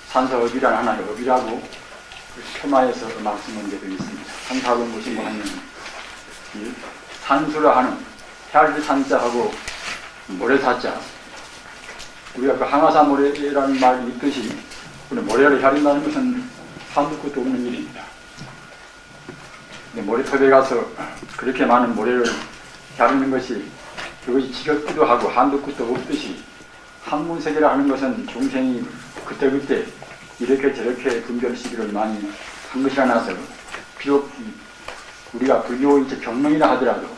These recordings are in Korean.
산사업이란 하나의 업이라고 테마에서 말씀한 게 되어 있습니다. 산사업은 무엇인가 하면 이 산수라 하는 해알지 산자하고 모래사자, 우리가 그 항아사 모래라는 말이 있듯이 우리 모래를 헤아린다는 것은 한두 끝도 없는 일입니다. 모래톱에 가서 그렇게 많은 모래를 헤아리는 것이 그것이 지겹기도 하고 한두 끝도 없듯이 학문세계라 하는 것은 중생이 그때그때 이렇게 저렇게 분별 시비를 많이 한 것이라서 비록 우리가 불교 이제 경명이라 하더라도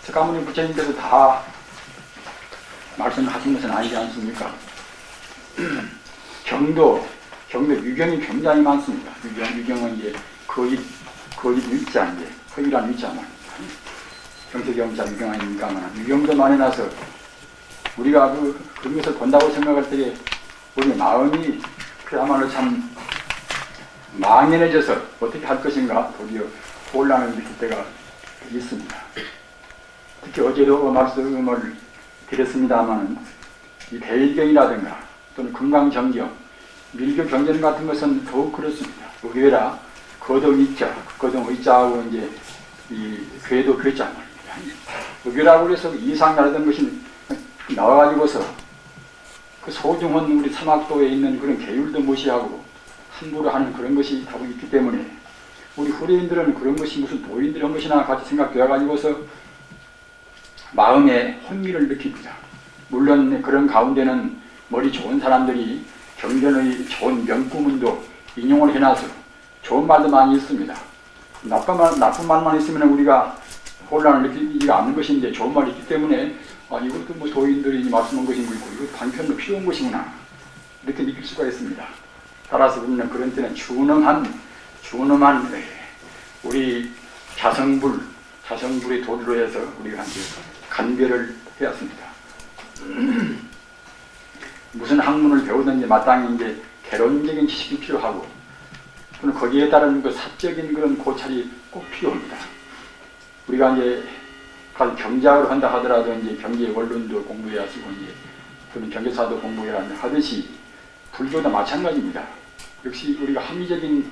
석가모니 부처님께서 다 말씀하신 것은 아니지 않습니까? 경도 유경이 굉장히 많습니다. 유경은 이제 거짓 위자, 이제 허위란 위자 말입니다. 경세경자 유경 아닙니까만 유경도 많이 나서 우리가 그런 것을 본다고 생각할 때에 우리 마음이 그야말로 참 망연해져서 어떻게 할 것인가 도리어 혼란을 일으킬 때가 있습니다. 특히 어제도 말씀을 드렸습니다만 이 대일경이라든가 또는 금강정경, 밀교 경전 같은 것은 더욱 그렇습니다. 의외라 거동 있자, 거동 의자하고 이제 이 괴도 괴자 말입니다. 의외라고 해서 이상이라던 것이 나와가지고서 그 소중한 우리 사막도에 있는 그런 계율도 무시하고 함부로 하는 그런 것이 다고 있기 때문에 우리 후대인들은 그런 것이 무슨 도인들이 한 것이나 같이 생각되어가지고서 마음에 혼미를 느낍니다. 물론 그런 가운데는 머리 좋은 사람들이 경전의 좋은 명구문도 인용을 해놔서 좋은 말도 많이 있습니다. 나쁜 말만 있으면 우리가 혼란을 느끼지가 않는 것인데 좋은 말이 있기 때문에 이것도 뭐 도인들이 말씀한 것인 것이고 이것도 반편도 필요한 것이구나 이렇게 느낄 수가 있습니다. 따라서 우리는 그런 때는 준엄한 우리 자성불의 도리로 해서 우리가 이제 간별을 해왔습니다. 무슨 학문을 배우든지 마땅히 이제 개론적인 지식이 필요하고 또는 거기에 따른 그 사적인 그런 고찰이 꼭 필요합니다. 우리가 이제 경제학을 한다 하더라도 이제 경제 원론도 공부해야 하시고 이제 또는 경제사도 공부해야 하듯이 불교도 마찬가지입니다. 역시 우리가 합리적인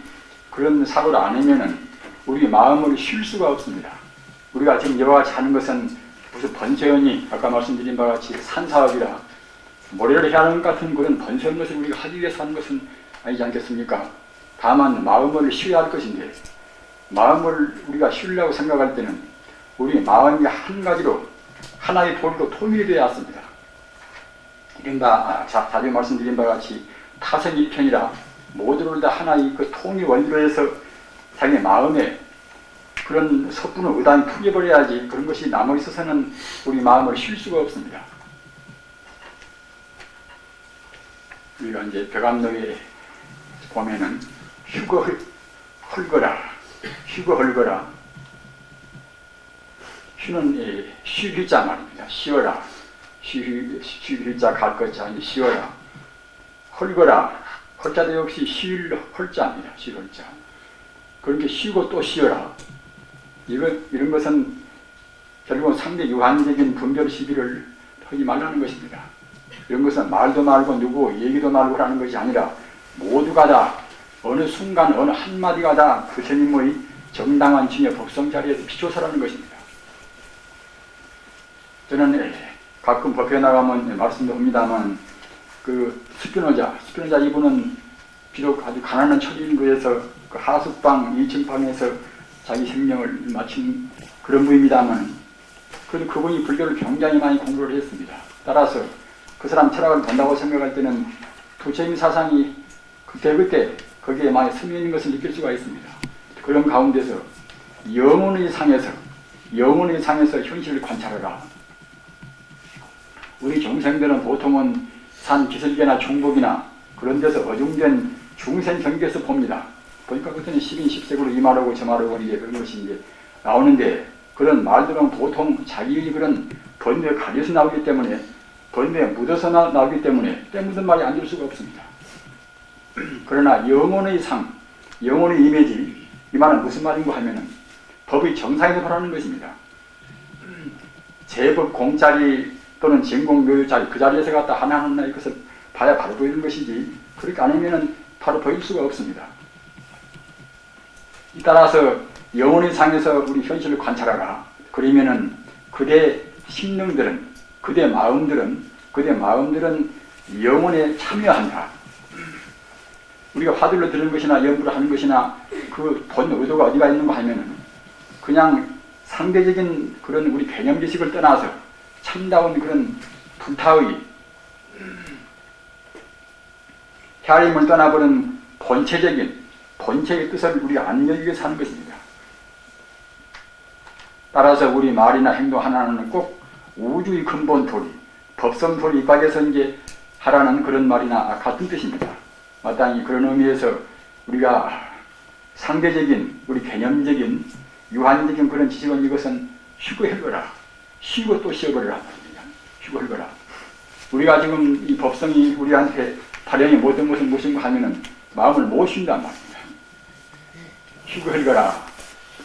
그런 사고를 안 하면은 우리 마음을 쉴 수가 없습니다. 우리가 지금 이와 같이 하는 것은 무슨 번세연이 아까 말씀드린 바와 같이 산사업이라 모래를 헤아리는 것 같은 그런 번세한 것을 우리가 하기 위해서 하는 것은 아니지 않겠습니까? 다만 마음을 쉬어야 할 것인데 마음을 우리가 쉬려고 생각할 때는 우리 마음이 한 가지로 하나의 도리로 통일이 되어야 합니다. 이른바 자주 말씀드린 바와 같이 타성일편이라 모두를 다 하나의 그 통일 원리로 해서 자기 마음에 그런 섣부는 의단이 풀려버려야지 그런 것이 남아있어서는 우리 마음을 쉴 수가 없습니다. 우리가 이제 벽암록에 보면은 휴거 헐거라 휴는 쉬기자 말입니다. 쉬어라 쉬기자 갈 것자 아니 쉬어라 헐거라 헐자도 역시 쉴 헐자입니다. 쉴 헐자 그렇게 쉬고 또 쉬어라 이런 것은 결국은 상대 유한적인 분별 시비를 하지 말라는 것입니다. 이런 것은 말도 말고 누구 얘기도 말고 하는 것이 아니라 모두가 다 어느 순간 어느 한마디가 다 부처님의 정당한 진여 법성 자리에서 비춰서라는 것입니다. 저는 가끔 법회 나가면 말씀도 합니다만 그 스피노자 이분은 비록 아주 가난한 처지인으로 해서 그 하숙방 2층 방에서 자기 생명을 마친 그런 분입니다만 그래도 그분이 불교를 굉장히 많이 공부를 했습니다. 따라서 그 사람 철학을 본다고 생각할 때는 부처님 사상이 그때 거기에 많이 스며 있는 것을 느낄 수가 있습니다. 그런 가운데서 영혼의 상에서 현실을 관찰하라. 우리 중생들은 보통은 산 기슭이나 중복이나 그런 데서 어중된 중생 경계에서 봅니다. 보니까 그때는 10인 10색으로 이 말하고 저 말하고 이제 그런 것이 이제 나오는데 그런 말들은 보통 자기의 그런 번뇌에 가려서 나오기 때문에 번뇌에 묻어서 나오기 때문에 때 묻은 말이 안 될 수가 없습니다. 그러나 영혼의 상, 영혼의 이미지 이 말은 무슨 말인가 하면은 법의 정상에서 바라는 것입니다. 제법 공자리 또는 진공묘유 자리 그 자리에서 갖다 하나하나 이것을 봐야 바로 보이는 것이지 그렇게 안 하면은 바로 보일 수가 없습니다. 따라서 영혼의 상에서 우리 현실을 관찰하라. 그러면은 그대 심령들은, 그대 마음들은 영혼에 참여한다. 우리가 화두로 들은 것이나 연구를 하는 것이나 그 본 의도가 어디가 있는가 하면은 그냥 상대적인 그런 우리 개념 지식을 떠나서 참다운 그런 불타의 헤아림을 떠나버린 본체의 뜻을 우리가 안 여기게 위해서 하는 것입니다. 따라서 우리 말이나 행동 하나는 꼭 우주의 근본 도리, 법성 도리 입각에서 이제 하라는 그런 말이나 같은 뜻입니다. 마땅히 그런 의미에서 우리가 상대적인, 우리 개념적인, 유한적인 그런 지식은 이것은 쉬고 헬거라. 쉬고 또 쉬어버리라 말입니다. 쉬고 헬거라. 우리가 지금 이 법성이 우리한테 발현이 못된 것은 무엇인가 하면은 마음을 못 쉰단 말입니다. 쉬고 헬거라.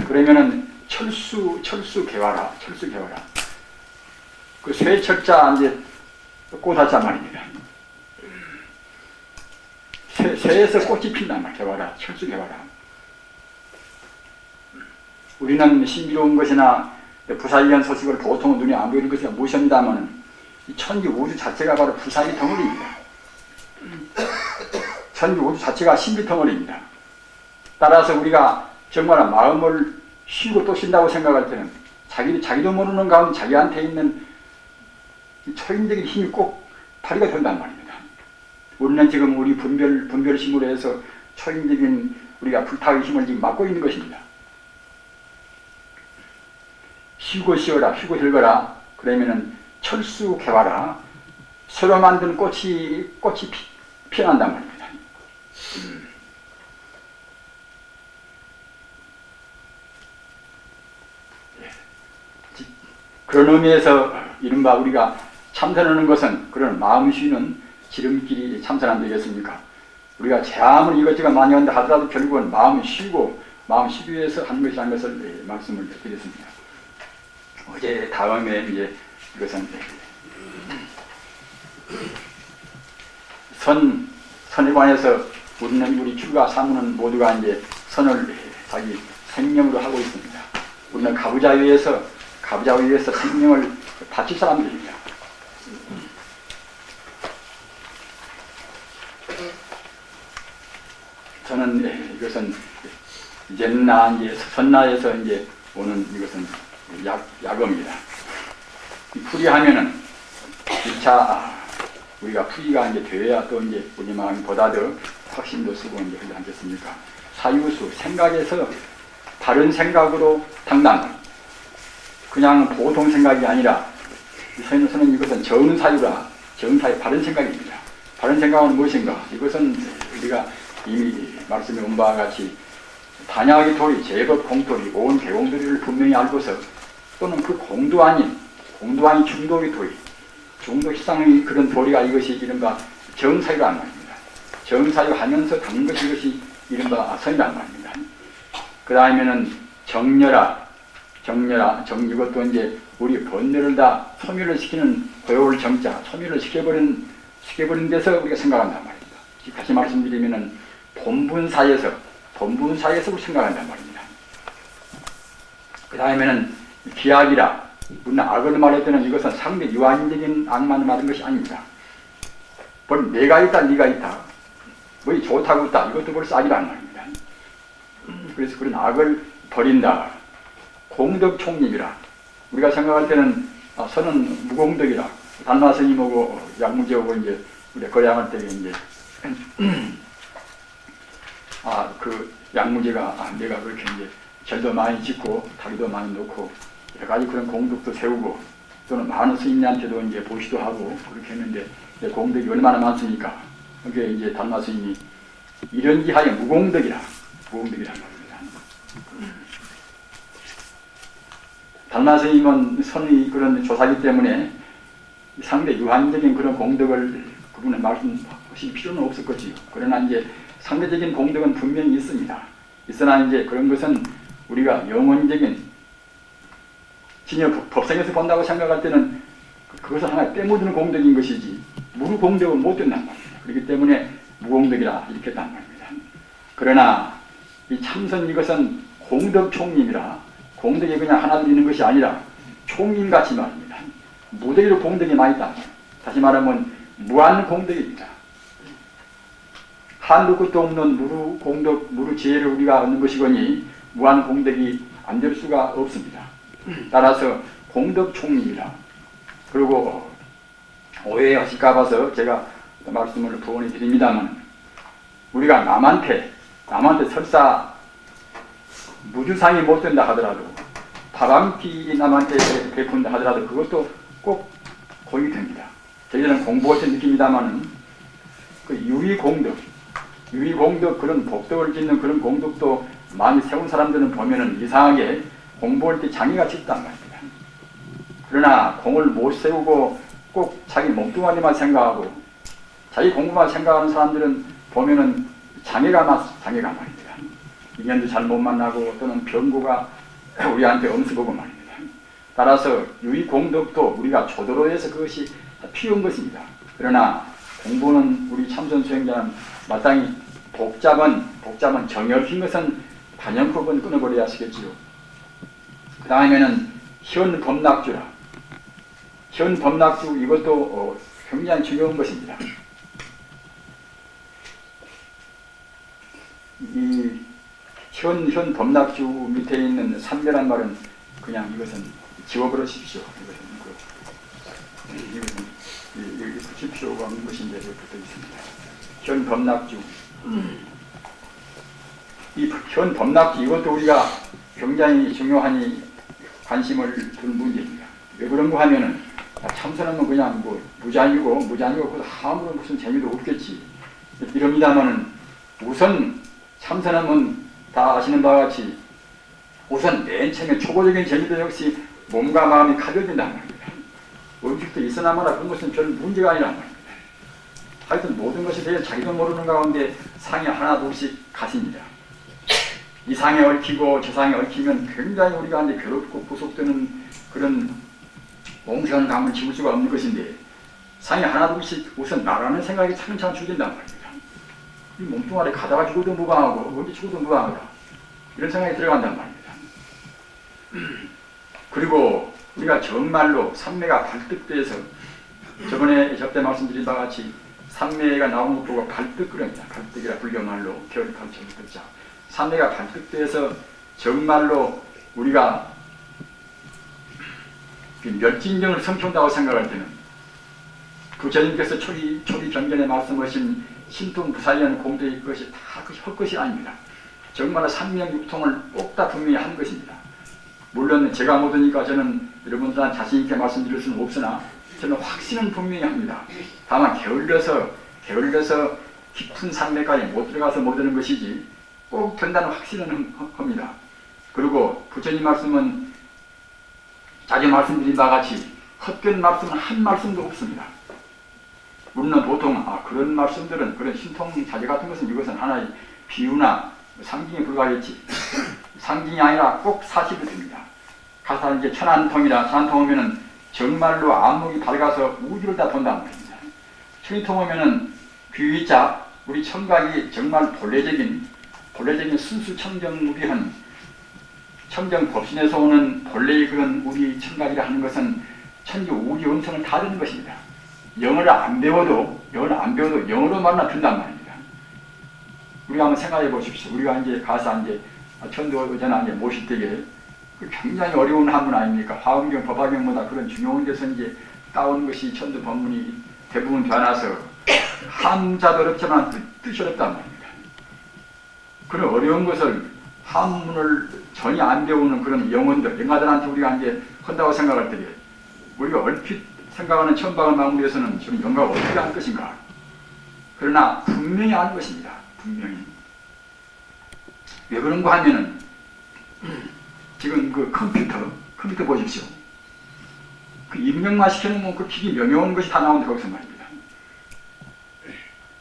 그러면은 철수 개화라. 그 쇠철자 이제 꽃하자 말입니다. 쇠에서 꽃이 핀단 말, 개화라. 철수 개화라. 우리는 신비로운 것이나 부사일련 소식을 보통 눈에 안 보이는 것이 무엇인다면 이 천지 우주 자체가 바로 부사의 덩어리입니다. 천지 우주 자체가 신비 덩어리입니다. 따라서 우리가 정말 마음을 쉬고 또 쉰다고 생각할 때는 자기도 모르는 가운데 자기한테 있는 이 초인적인 힘이 꼭 발휘가 된단 말입니다. 우리는 지금 우리 분별심으로 해서 초인적인 우리가 불타의 힘을 지금 맡고 있는 것입니다. 쉬고 쉬어라, 쉬고 힐거라. 그러면은 철수 개화라. 새로 만든 꽃이 피어난단 말입니다. 그런 의미에서 이른바 우리가 참선하는 것은 그런 마음 쉬는 지름길이 참선 안 되겠습니까? 우리가 아무리 이것저것 많이 한다 하더라도 결국은 마음 쉬기 위해서 하는 것이라는 것을 말씀을 드렸습니다. 어제 다음에 이제 이것은 선에 관해서 우리 출가 사무는 모두가 이제 선을 자기 생명으로 하고 있습니다. 우리는 가부좌에 의해서 생명을 바칠 사람들입니다. 저는 이것은 이제 선나에서 이제 오는 이것은 약어입니다. 풀이하면은 1차 우리가 풀이가 이제 되어야 또 이제 우리 마음이 보다 더 확신도 쓰고 이제 그러지 않겠습니까? 사유수 생각에서 다른 생각으로 당당. 그냥 보통 생각이 아니라 서인에서는 이것은 정사유라. 정사유 바른 생각입니다. 바른 생각은 무엇인가? 이것은 우리가 이미 말씀에 온 바와 같이 단약의 도리, 제법 공도리, 온 개공도리를 분명히 알고서 또는 그 공도 아닌 중도의 도리, 중도 희상의 그런 도리가 이것이 이른바 정사유란 말입니다. 정사유 하면서 닦는 것이 이것이 이른바 선이란 말입니다. 그 다음에는 정렬아, 이것도 이제 우리 번뇌를 다 소멸을 시키는 고요를 정자, 소멸을 시켜버린 데서 우리가 생각한단 말입니다. 다시 말씀드리면은 본분사에서 우리 생각한단 말입니다. 그 다음에는 기악이라, 우리는 악을 말할 때는 이것은 상대 유한적인 악만을 말하는 것이 아닙니다. 내가 있다, 네가 있다, 뭐 좋다고 있다, 이것도 벌써 악이라는 말입니다. 그래서 그런 악을 버린다. 공덕 총립이라. 우리가 생각할 때는 선은 무공덕이라. 단마 스님하고 약무제하고 이제 우리가 거래할 때 이제 그 약무제가 내가 그렇게 이제 절도 많이 짓고 다리도 많이 놓고 여러 가지 그런 공덕도 세우고 또는 많은 스님한테도 이제 보시도 하고 그렇게 했는데 공덕이 얼마나 많습니까? 그게 이제 단마 스님이 이런 기하에 무공덕이란 말입니다. 단마 스님은 선의 그런 조사기 때문에 상대 유한적인 그런 공덕을 그분은 말씀하실 필요는 없었겠지요. 그러나 이제 상대적인 공덕은 분명히 있습니다. 있으나 이제 그런 것은 우리가 영혼적인 진여 법성에서 본다고 생각할 때는 그것은 하나의 때묻는 공덕인 것이지 무루 공덕은 못 된단 말입니다. 그렇기 때문에 무공덕이라 이렇게 했단 말입니다. 그러나 이 참선 이것은 공덕 총림이라 공덕이 그냥 하나 있는 것이 아니라 총림같이 말입니다. 무더기로 공덕이 많이 있다. 다시 말하면 무한 공덕입니다. 한도 끝도 없는 무루 공덕, 무루 지혜를 우리가 얻는 것이거니 무한 공덕이 안 될 수가 없습니다. 따라서 공덕 총림이라. 그리고 오해하실까 봐서 제가 말씀을 부원해 드립니다만, 우리가 남한테 설사 무주상이 못 된다 하더라도 바람피 남한테 베푼다 하더라도 그것도 꼭 공이 됩니다. 저희들은 공부할 때 느낍니다만은 그 유의공덕 그런 복덕을 짓는 그런 공덕도 많이 세운 사람들은 보면은 이상하게 공부할 때 장애가 짙단 말입니다. 그러나 공을 못 세우고 꼭 자기 몸뚱아리만 생각하고 자기 공부만 생각하는 사람들은 보면은 장애가 말입니다. 인연도 잘 못 만나고 또는 병고가 우리한테 엄습하고 말입니다. 따라서 유의공덕도 우리가 조도로해서 그것이 필요한 것입니다. 그러나 공부는 우리 참선 수행자는 마땅히 복잡한 정열힌 것은 단연법은 끊어버려야 하시겠지요. 그 다음에는 현법락주라. 현법락주 이것도 굉장히 중요한 것입니다. 이 현법락주 밑에 있는 삼매란 말은 그냥 이것은 지워버리십시오. 이것은 붙입시오가 없는 것인데 붙어 있습니다. 현법락주. 이 현법락주 이것도 우리가 굉장히 중요하니 관심을 둘 문제입니다. 왜 그런가 하면은 참선하면 그냥 무장이고 아무런 무슨 재미도 없겠지 이럽니다만은 우선 참선하면 다 아시는 바와 같이 우선 맨 처음에 초보적인 재미도 역시 몸과 마음이 가져진단 말입니다. 음식도 있으나마나 그런 것은 별 문제가 아니란 말입니다. 하여튼 모든 것이 대해 자기도 모르는 가운데 상에 하나 둘씩 가십니다. 이 상에 얽히고 저 상에 얽히면 굉장히 우리가 이제 괴롭고 구속되는 그런 몽상한 감을 지울 수가 없는 것인데 상에 하나 둘씩 우선 나라는 생각이 차근차근 죽인단 말입니다. 이 몸뚱아리 가다가 죽어도 무방하고 언제 죽어도 무방하다 이런 생각이 들어간단 말입니다. 그리고 우리가 정말로 삼매가 발득돼서 저번에 접대 말씀드린 바와 같이 삼매가 나오는 것 보고 발득그럽니다. 발득이라 불교말로 겨울 가르쳐는 글자. 삼매가 발득돼서 정말로 우리가 멸진정을 성취한다고 생각할 때는 부처님께서 초기 경전에 말씀하신 신통부사리하는 공덕이 그것이 다 헛것이 아닙니다. 정말 삼명육통을 꼭 다 분명히 한 것입니다. 물론 제가 못하니까 저는 여러분들한테 자신있게 말씀드릴 수는 없으나 저는 확신은 분명히 합니다. 다만 게을러서 깊은 산매까지 못 들어가서 못하는 것이지 꼭 된다는 확신은 합니다. 그리고 부처님 말씀은 자주 말씀드린 바와 같이 헛된 말씀은 한 말씀도 없습니다. 물론 보통 그런 말씀들은 그런 신통 자제 같은 것은 이것은 하나의 비유나 상징에 불과하겠지. 상징이 아니라 꼭 사실이 됩니다. 가사 이제 천안통이라 천안통 오면은 정말로 안목이 밝아서 우주를 다 본단 말입니다. 천이통 오면은 귀자 우리 청각이 정말 본래적인 순수 청정무비한 청정 법신에서 오는 본래의 그런 우리 청각이라 하는 것은 천지 우주 음성을 다 듣는 것입니다. 영어를 안 배워도 영어로 말나 듣는단 말입니다. 우리가 한번 생각해 보십시오. 우리가 이제 가서 이제 천도전화 이제 모실 때에 굉장히 어려운 한문 아닙니까? 화엄경, 법화경보다 그런 중요한 데서 이제 따온 것이 천도 법문이 대부분 되어나서 한자도 어렵지만 뜻이 어렵단 말입니다. 그런 어려운 것을 한문을 전혀 안 배우는 그런 영아들한테 우리가 이제 한다고 생각할 때 우리가 얼핏 생각하는 천방을 마무리해서는 지금 영가가 어떻게 할 것인가? 그러나 분명히 알 것입니다. 분명히. 왜 그런가 하면은 지금 그 컴퓨터 보십시오. 그 입력만 시켜놓으면 그 기기 명령하는 것이 다 나오는데 거기서 말입니다.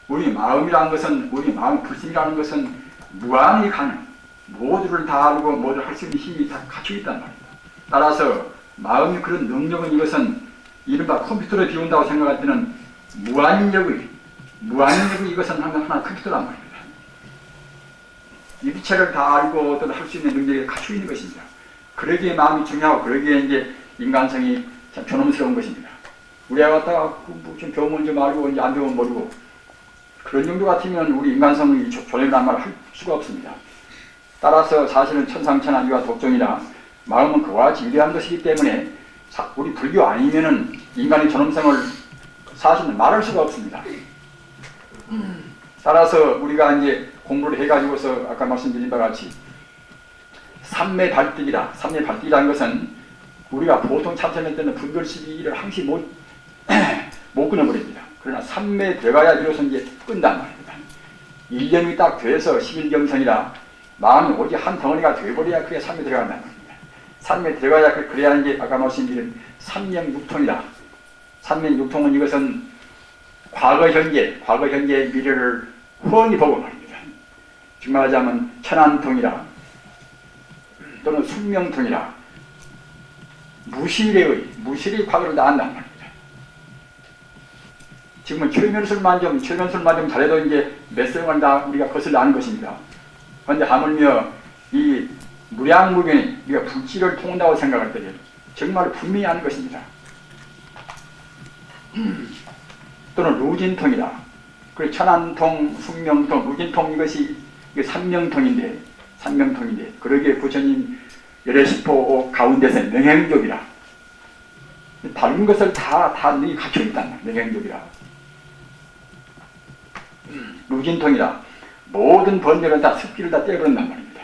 우리 마음이라는 것은, 우리 마음 불심이라는 것은 무한히 가능. 모두를 다 알고 모두를 할 수 있는 힘이 다 갖추고 있단 말입니다. 따라서 마음의 그런 능력은 이것은 이른바 컴퓨터를 비운다고 생각할 때는 무한력의 무한력이 이것은 항상 하나 크기더란 말입니다. 일체를 다 알고 또 할 수 있는 능력이 갖추고 있는 것입니다. 그러기에 마음이 중요하고 그러기에 이제 인간성이 참 존엄스러운 것입니다. 우리가 갖다가 좀 배우면 좀 알고 이제 안 배우면 모르고 그런 정도 같으면 우리 인간성이 존엄이라는 말을 할 수가 없습니다. 따라서 사실은 천상천하 이와 독종이라 마음은 그와 같이 위대한 것이기 때문에 우리 불교 아니면은 인간의 존엄성을 사실은 말할 수가 없습니다. 따라서 우리가 이제 공부를 해가지고서 아까 말씀드린 바와 같이 삼매발득이라, 삼매발득이라는 것은 우리가 보통 참선할 때는 분별시비를 항시 못 끊어버립니다. 그러나 삼매 들어가야 비로소 이제 끈단 말입니다. 1년이 딱 돼서 11경선이라 마음이 오직 한 덩어리가 되어버려야 그게 삼매 들어간다는 겁니다. 삼매 들어가야 그래야 이제 아까 말씀드린 삼명육통이라. 삼명육통은 이것은 과거, 현재, 미래를 훤히 보고 말입니다. 즉 말하자면 천안통이라 또는 숙명통이라 무실의 과거를 다 안단 말입니다. 지금은 최면술만 좀 잘해도 이제 몇 세월 다 우리가 그것을 아는 것입니다. 그런데 하물며 이 무량무변이 우리가 불지를 통한다고 생각할 때 정말 분명히 아는 것입니다. 또는 루진통이다. 그리고 천안통, 숙명통, 루진통 이것이 삼명통인데 그러기에 부처님 열애시포 가운데서 명행족이라 다른 것을 다 능히 갖춰 있단 말이야. 명행족이라. 루진통이라 모든 번뇌를 다 습기를 다 떼버린단 말입니다.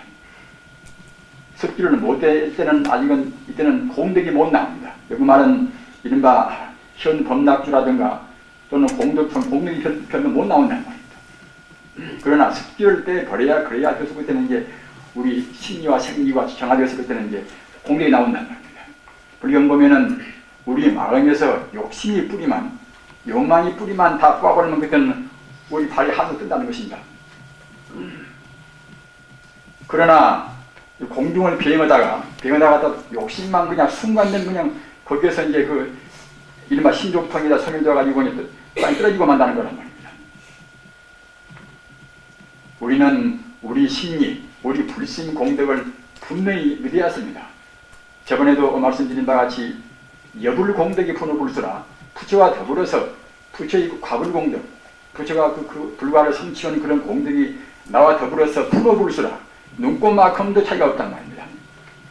습기를 못 뗄 때는 아직은 이때는 공덕이 못 나옵니다. 여기 말은 이른바 현범락주라든가 또는 공덕이 별로 못 나온단 말입니다. 그러나 습기를 떼버려야 그래야 그래서 그때는 이제 우리 심리와 생리와 정화되어서 그때는 이제 공덕이 나온단 말입니다. 불경 보면은 우리 마음에서 욕심이 뿌리만 욕망이 뿌리만 다 뽑아버리면 그때는 우리 발이 하늘로 뜬다는 것입니다. 그러나 공중을 비행하다가 욕심만 그냥 순간된 그냥 거기에서 이제 그 이른바 신족통이다 소멸되어 가지고 땅이 떨어지고 만다는 거란 말입니다. 우리는 우리 심리, 우리 불심 공덕을 분명히 믿어야습니다. 저번에도 말씀드린 바와 같이 여불공덕이 분호불수라 부처와 더불어서 부처의 과불공덕, 부처가 그 불과를 성취한 그런 공덕이 나와 더불어서 분호불수라 눈꽃만큼도 차이가 없단 말입니다.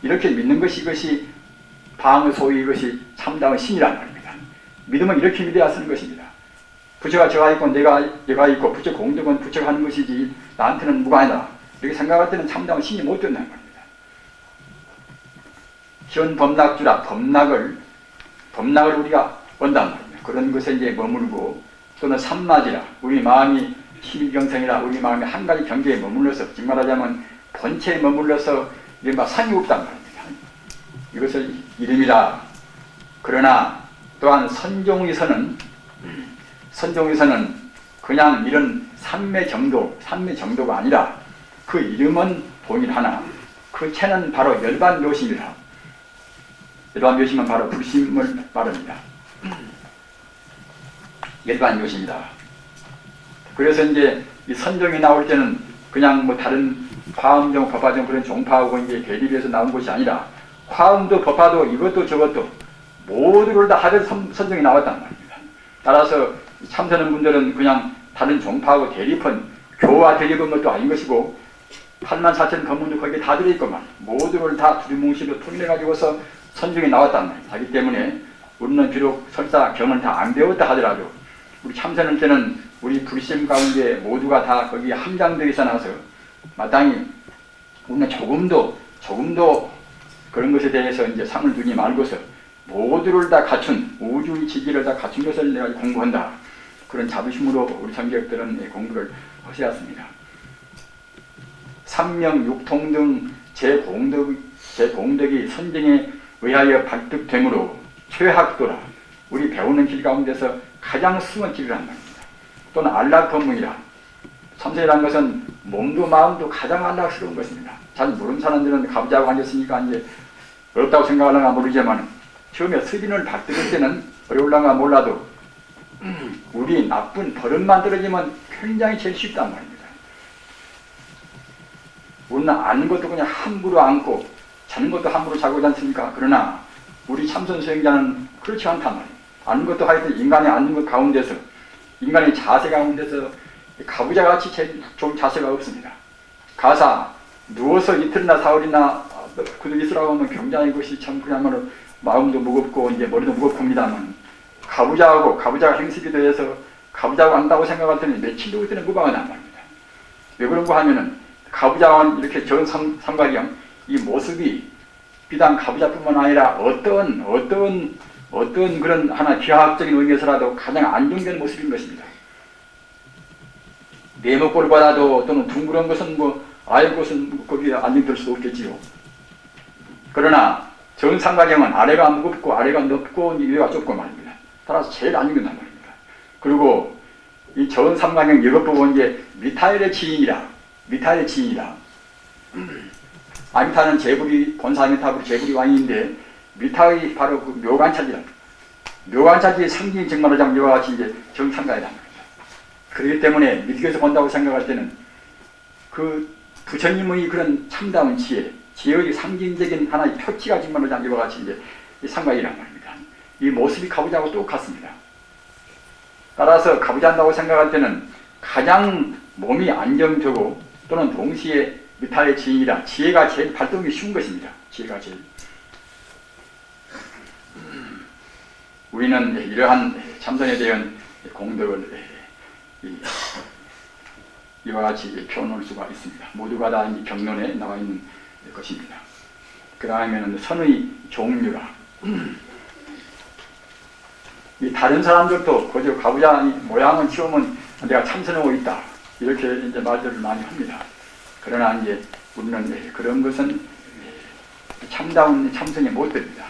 이렇게 믿는 것이 이것이 방의 소위 이것이 참다운 신이란 말입니다. 믿으면 이렇게 믿어야 쓰는 것입니다. 부처가 저가 있고 내가 있고 부처 공덕은 부처가 하는 것이지 나한테는 무관하다. 이렇게 생각할 때는 참다운 신이 못 된다는 겁니다. 현 범락주라 범락을 우리가 원단 말입니다. 그런 것에 이제 머물고 또는 삼마지라 우리 마음이 11경성이라 우리 마음이 한 가지 경계에 머물러서 즉 말하자면 본체에 머물러서 이른바 상이 없단 말입니다. 이것을 이름이라. 그러나 또한 선종에서는 그냥 이런 삼매 정도가 아니라 그 이름은 동일하나 그 체는 바로 열반묘심이라. 열반묘심은 바로 불심을 말합니다. 열반묘심이다. 그래서 이제 이 선종이 나올 때는 그냥 뭐 다른 화엄종, 법화종 그런 종파하고 이제 대립해서 나온 것이 아니라 화엄도 법화도 이것도 저것도 모두를 다 하던 선종이 나왔단 말입니다. 따라서 참선하는 분들은 그냥 다른 종파하고 대립은 교와 대립은 것도 아닌 것이고 84,000 법문도 거기에 다 들어있고만 모두를 다 두리뭉실로 통일해가지고서 선종이 나왔단 말입니다. 하기 때문에 우리는 비록 설사 경을 다 안 배웠다 하더라도 우리 참선할 때는 우리 불심 가운데 모두가 다 거기에 함장되어 있어 나서 마땅히 우리는 조금도 그런 것에 대해서 이제 상을 두지 말고서 모두를 다 갖춘 우주의 지지를 다 갖춘 것을 내가 공부한다. 그런 자부심으로 우리 참객들은 공부를 하셔야습니다. 삼명육통 등 제공덕이 선정에 의하여 발득되므로 최학도라 우리 배우는 길 가운데서 가장 수은 길이란 말입니다. 또는 안락법문이라 참선이라는 것은 몸도 마음도 가장 안락스러운 것입니다. 잘 모르는 사람들은 가부자고 앉았으니까 이제 어렵다고 생각하려나 모르지만 처음에 스빈을 발득할 때는 어려울랑가 몰라도 우리 나쁜 버릇만 떨어지면 굉장히 제일 쉽단 말입니다. 우리는 아는 것도 그냥 함부로 안고 자는 것도 함부로 자고 있지 않습니까? 그러나 우리 참선 수행자는 그렇지 않단 말이에요. 아는 것도 하여튼 인간이 앉는 것 가운데서, 인간의 자세 가운데서 가부좌같이 제일 좋은 자세가 없습니다. 가사 누워서 이틀이나 사흘이나 그들 있으라고 하면 굉장히 그것이 참 그야말로 마음도 무겁고 이제 머리도 무겁습니다만, 가부좌하고 가부좌가 행습이 되어서 가부좌하고 한다고 생각했더니 며칠도 그때는 무방하단 말입니다. 왜 그런가 하면은 가부좌원 이렇게 정삼각형 이 모습이 비단 가부좌뿐만 아니라 어떤 그런 하나 기하학적인 의미에서라도 가장 안정된 모습인 것입니다. 네모꼴 받아도 또는 둥그런 것은 아예 것은 거기에 안정될 수 없겠지요. 그러나 정삼각형은 아래가 무겁고 아래가 넓고 위가 좁고 말입니다. 따라서 제일 안정된단 말입니다. 그리고 이 정삼각형 이것 보고 이제 미타엘의 지인이라. 아미타는 제불이 본사 아미타불이 제불이 왕인데 미타의 바로 그 묘관찰이라. 묘관찰이 상징이 정말하자면 이와 같이 이제 정삼각이란 말입니다. 그렇기 때문에 미륵에서 본다고 생각할 때는 그 부처님의 그런 참다운 지혜의 상징적인 하나의 표치가 정말하자면 이와 같이 이제 이 삼각이란 말입니다. 이 모습이 가부좌하고 똑같습니다. 따라서 가부좌한다고 생각할 때는 가장 몸이 안정되고 또는 동시에 미타의 지인이라 지혜가 제일 발동이 쉬운 것입니다. 지혜가 제일. 우리는 이러한 참선에 대한 공덕을 이와 같이 표현할 수가 있습니다. 모두가 다 이 경론에 나와 있는 것입니다. 그 다음에는 선의 종류라. 이 다른 사람들도 그저 가부좌 모양을 치우면 내가 참선하고 있다 이렇게 이제 말들을 많이 합니다. 그러나 이제 우리는 그런 것은 참다운 참선이 못 됩니다.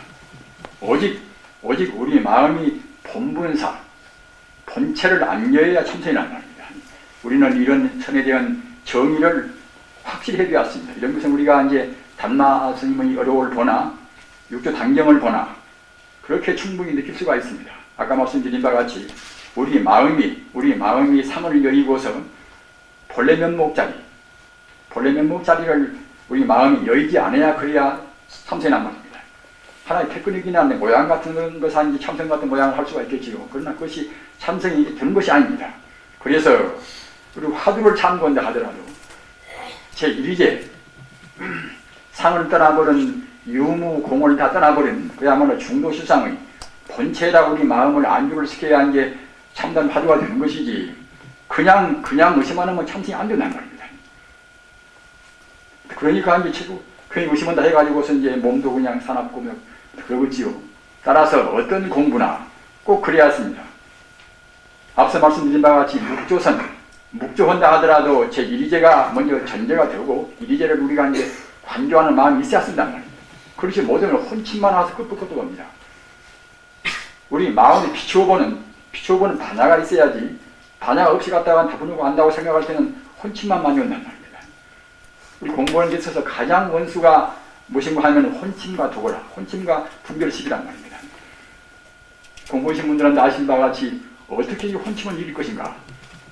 오직 우리 마음이 본분사, 본체를 안여야 참선이란 말입니다. 우리는 이런 선에 대한 정의를 확실히 해두었습니다. 이런 것은 우리가 이제 단마 스님의 어려움을 보나 육조 당경을 보나 그렇게 충분히 느낄 수가 있습니다. 아까 말씀드린 바와 같이 우리 마음이 상을 여의고서 본래 면목자리를 우리 마음이 여의지 않아야 그래야 참선이란 말입니다. 하나의 테크닉이긴 한데 모양 같은 것 아닌지 참선 같은 모양을 할 수가 있겠지요. 그러나 그것이 참선이 되는 것이 아닙니다. 그래서 우리 화두를 참고한다 하더라도 제1이제 상을 떠나버린 유무공을 다 떠나버린 그야말로 중도실상의 본체에다 우리 마음을 안주를 시켜야 이제 참된 화두가 되는 것이지 그냥 의심만 하면 참선이 안 된단 말입니다. 그러니까 이제 최고 괜히 의심한다 해가지고서 이제 몸도 그냥 사납고 그러겠지요. 따라서 어떤 공부나 꼭 그래야 했습니다. 앞서 말씀드린 바와 같이 묵조한다 하더라도 제1이제가 먼저 전제가 되고 1이제를 우리가 이제 관조하는 마음이 있어야 쓴단 말입니다. 그렇지 못하면 혼침만 와서 끝부끝도 겁니다. 우리 마음에 비추어보는 반야가 있어야지 반야가 없이 갔다가 다분하고 안다고 생각할 때는 혼침만 많이 온단 말입니다. 우리 공부하는 데 있어서 가장 원수가 무엇인가 하면 혼침과 도거라, 혼침과 분별식이란 말입니다. 공부하신 분들은 아신 바와 같이 어떻게 이 혼침을 이길 것인가,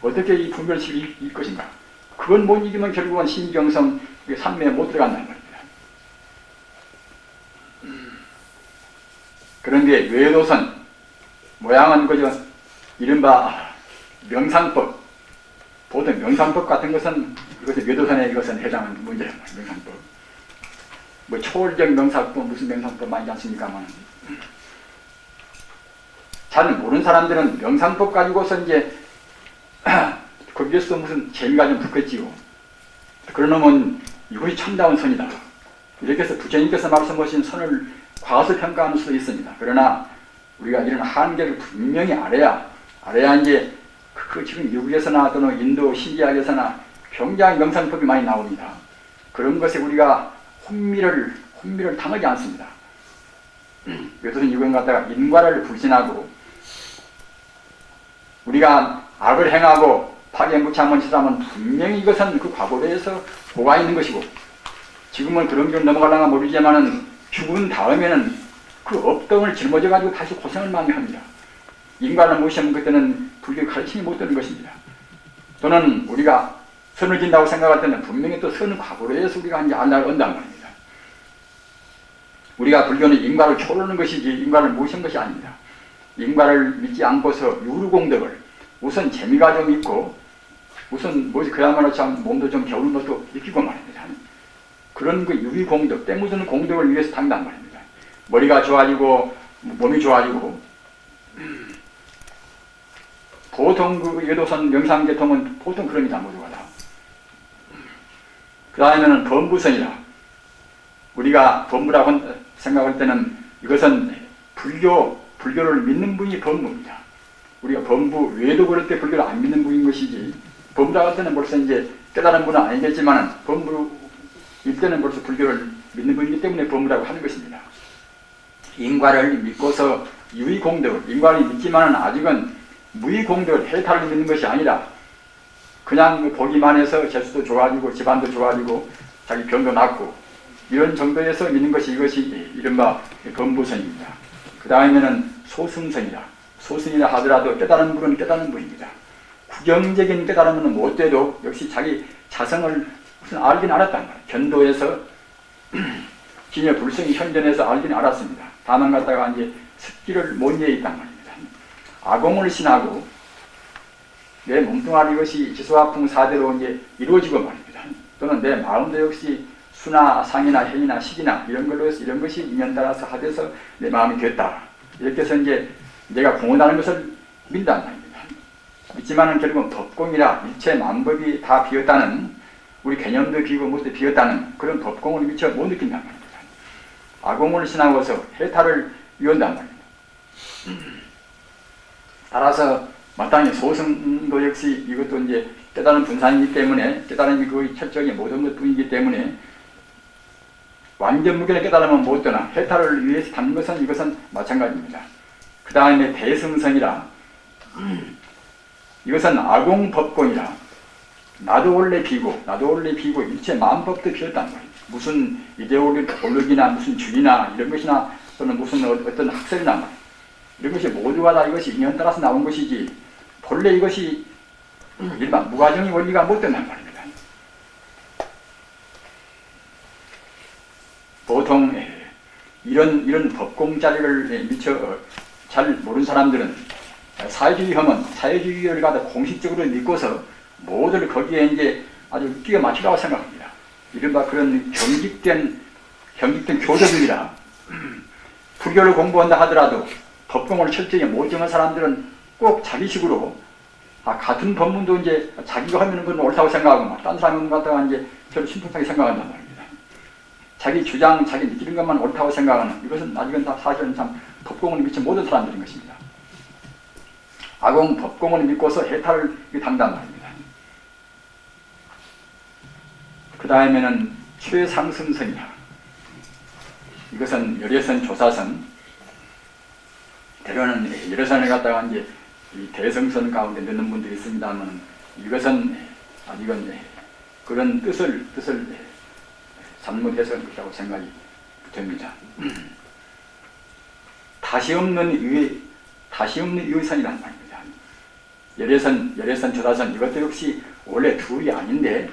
어떻게 이 분별식을 이길 것인가, 그건 못 이기면 결국은 신경성, 산매에 못 들어간단 말입니다. 그런데 외도선, 모양은 그저 이른바 명상법, 보통 명상법 같은 것은 이것은 외도선에 이것은 해당하는 문제예요. 명상법. 뭐 초월적 명상법, 무슨 명상법 많이 않습니까만. 잘 모르는 사람들은 명상법 가지고서 이제 거기에서 무슨 재미가 좀 붙겠지요. 그러면 이것이 참다운 선이다. 이렇게 해서 부처님께서 말씀하신 선을 과소평가하는 수도 있습니다. 그러나 우리가 이런 한계를 분명히 알아야 이제 지금 미국에서나 또는 인도 신기학에서나 굉장히 명상법이 많이 나옵니다. 그런 것에 우리가 혼미를 당하지 않습니다. 요새는 이건 갖다가 인과를 불신하고 우리가 악을 행하고 파괴무참한 짓하면 분명히 이것은 그 과거에서 뭐가 있는 것이고 지금은 그런 길 넘어가려나 모르지만은 죽은 다음에는 그 업덩을 짊어져 가지고 다시 고생을 많이 합니다. 인간을 무시하면 그때는 불교 가르침이 못 되는 것입니다. 또는 우리가 선을 진다고 생각할 때는 분명히 또 선을 과거로 해서 우리가 이제 안락을 얻는단 말입니다. 우리가 불교는 인과를 초월하는 것이지 인과를 무시한 것이 아닙니다. 인과를 믿지 않고서 유루공덕을 우선 재미가 좀 있고 우선 뭐지 그야말로 참 몸도 좀 겨우는 것도 느끼고 말입니다. 그런 그 유의공덕, 때묻은 공덕을 위해서 탄단 말입니다. 머리가 좋아지고 몸이 좋아지고 보통 그 여도선 명상계통은 보통 그럽니다. 모두가 다. 그 다음에는 범부선이라 우리가 범부라고 생각할 때는 이것은 불교를 믿는 분이 범부입니다. 우리가 범부 외에도 그럴 때 불교를 안 믿는 분인 것이지 범부라고 할 때는 벌써 이제 깨달은 분은 아니겠지만 범부일 때는 벌써 불교를 믿는 분이기 때문에 범부라고 하는 것입니다. 인과를 믿고서 유의공덕을 인과를 믿지만 아직은 무의공덕을 해탈을 믿는 것이 아니라 그냥 보기만 해서 재수도 좋아지고 집안도 좋아지고 자기 병도 낫고 이런 정도에서 믿는 것이 이것이 이른바 범부선입니다. 그 다음에는 소승선이라 소승이라 하더라도 깨달은 분은 깨달은 분입니다. 구경적인 깨달음은 못 돼도 역시 자기 자성을 무슨 알긴 알았단 말이에요. 견도에서 진여 불성이 현전해서 알긴 알았습니다. 다만 갖다가 이제 습기를 못 이해 있단 말입니다. 아공을 신하고 내 몸뚱아리 이것이 지소화풍 사대로 이제 이루어지고 말입니다. 또는 내 마음도 역시 수나 상이나 행이나 식이나 이런 걸로 해서 이런 것이 인연 따라서 합해서 내 마음이 됐다. 이렇게 해서 이제 내가 공헌하는 것을 믿는단 말입니다. 믿지만은 결국은 법공이라 일체 만법이 다 비었다는 우리 개념도 비고 무엇도 비었다는 그런 법공을 미처 못 느낀단 말입니다. 아공을 신하고서 해탈을 이룬단 말입니다. 따라서 마땅히 소승도 역시 이것도 이제 깨달은 분산이기 때문에 깨달음이 거의 철저하게 모든 것 뿐이기 때문에 완전 무견의 깨달음은 못 되나 해탈을 위해서 담는 것은 이것은 마찬가지입니다. 그 다음에 대승선이라 이것은 아공법공이라 나도 원래 비고 일체 마음법도 비었단 말이에요. 무슨 이데올로기나 무슨 주의나 이런 것이나 또는 무슨 어떤 학설이나 말이에요. 이런 것이 모두가 다 이것이 인연 따라서 나온 것이지 본래 이것이 일반 무가정의 원리가 못 된단 말입니다. 보통 이런 법공자리를 미처 잘 모르는 사람들은 사회주의를 갖다 공식적으로 믿고서 모두를 거기에 이제 아주 끼워 맞추라고 생각합니다. 이른바 그런 경직된 교도들이라 불교를 공부한다 하더라도 법공을 철저히 못 정한 사람들은 꼭 자기식으로 같은 법문도 이제 자기가 하면 그건 옳다고 생각하고 딴 사람은 갖다가 이제 저를 신통하게 생각한단 말입니다. 자기 주장, 자기 느끼는 것만 옳다고 생각하는 이것은 아직은 다 사실은 참 법공을 믿지 못한 사람들인 것입니다. 아공 법공을 믿고서 해탈을 당단 말입니다. 그 다음에는 최상승선이라 이것은 열애선 조사선 때로는 열애선을 갖다가 이제 이 대성선 가운데 넣는 분들이 있습니다만 이것은 아직은 그런 뜻을 잘못해서 그렇다고 생각이 됩니다. 다시 없는 유의선이란 말입니다. 열애선 조사선 이것도 역시 원래 둘이 아닌데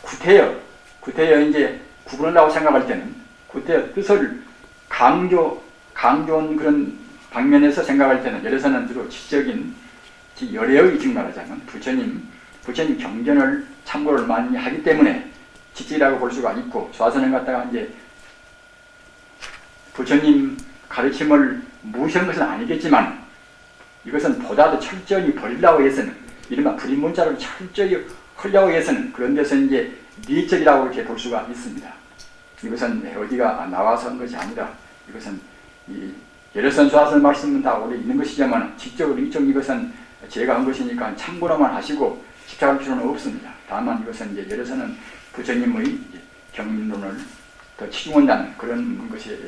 구태여 이제 구분하려고 생각할 때는 구태여 뜻을 강조한 그런 방면에서 생각할 때는 열애선은 주로 지적인 열애의 즉 말하자면 부처님 경전을 참고를 많이 하기 때문에 지적이라고 볼 수가 있고 조사선을 갖다가 이제 부처님 가르침을 무시한 것은 아니겠지만 이것은 보다도 철저히 버리려고 해서는 이른바 불인문자를 철저히 하려고 해서는 그런 데서 이제 미적이라고 이렇게 볼 수가 있습니다. 이것은 어디가 나와서 한 것이 아니라 이것은 이 열애선 조사선 말씀은 다 원래 있는 것이지만 직접으로 이것은 제가 한 것이니까 참고로만 하시고 집착할 필요는 없습니다. 다만 이것은 이제 열애선은 부처님의 경륜론을 더 치중한다는 그런 것이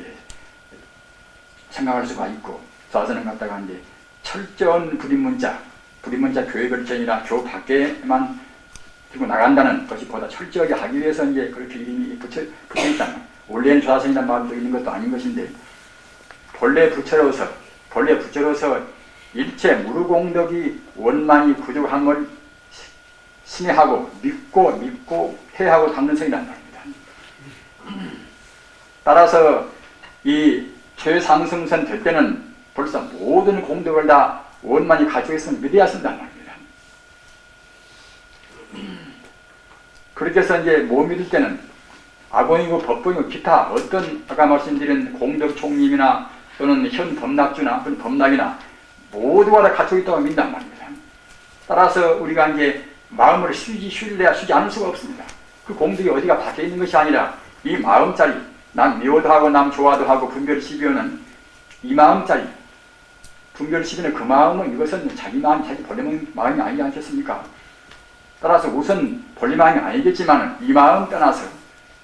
생각할 수가 있고 조사선은 갖다가 이제 철저한 불인문자 교회 결정이나 교 밖에만 들고 나간다는 것이 보다 철저하게 하기 위해서 이제 그렇게 이름이 붙여 있다는 원래는 조사선이라는 말도 있는 것도 아닌 것인데 본래 부처로서 일체 무르공덕이 원만히 부족한 걸 신뢰하고 믿고 해하고 닦는 성이란 말입니다. 따라서 이 최상승선 될 때는 벌써 모든 공덕을 다 원만히 가지고 있으면 믿어야 쓴단 말입니다. 그렇게 해서 이제 못 믿을 때는 악원이고 법본이고 기타 어떤 아까 말씀드린 공덕 총림이나 또는 현 범락주나 그런 범락이나 모두가 다 갖추고 있다고 믿는단 말입니다. 따라서 우리가 이제 마음을 쉬려야 쉬지 않을 수가 없습니다. 그 공덕이 어디가 박혀 있는 것이 아니라 이 마음짜리 남 미워도 하고 남 좋아도 하고 분별 12호는 이 마음짜리 분별 12호는 그 마음은 이것은 자기 마음 자기 본래 마음이 아니지 않겠습니까? 따라서 우선 본래 마음이 아니겠지만 이 마음 떠나서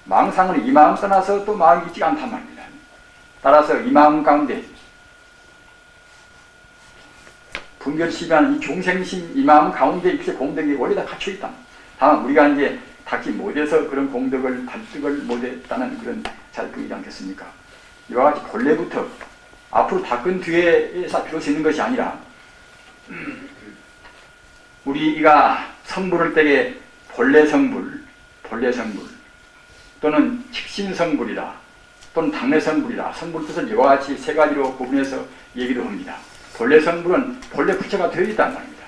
망상은 이 마음 떠나서 또 마음이 있지 않단 말입니다. 따라서 이 마음 가운데 분별 12호는 이 중생심 이 마음 가운데 이렇게 공덕이 원래 다 갖춰 있다. 다만 우리가 이제 닦지 못해서 그런 공덕을 득을 못했다는 그런 잘끔이지 않겠습니까? 이와 같이 본래부터 앞으로 닦은 뒤에서 비로소 있는 것이 아니라 우리가 성불을 때에 본래 성불 또는 직신성불이라 또는 당내성불이라 성불 뜻을 이와 같이 세 가지로 구분해서 얘기도 합니다. 본래 성불은 본래 부처가 되어 있단 말입니다.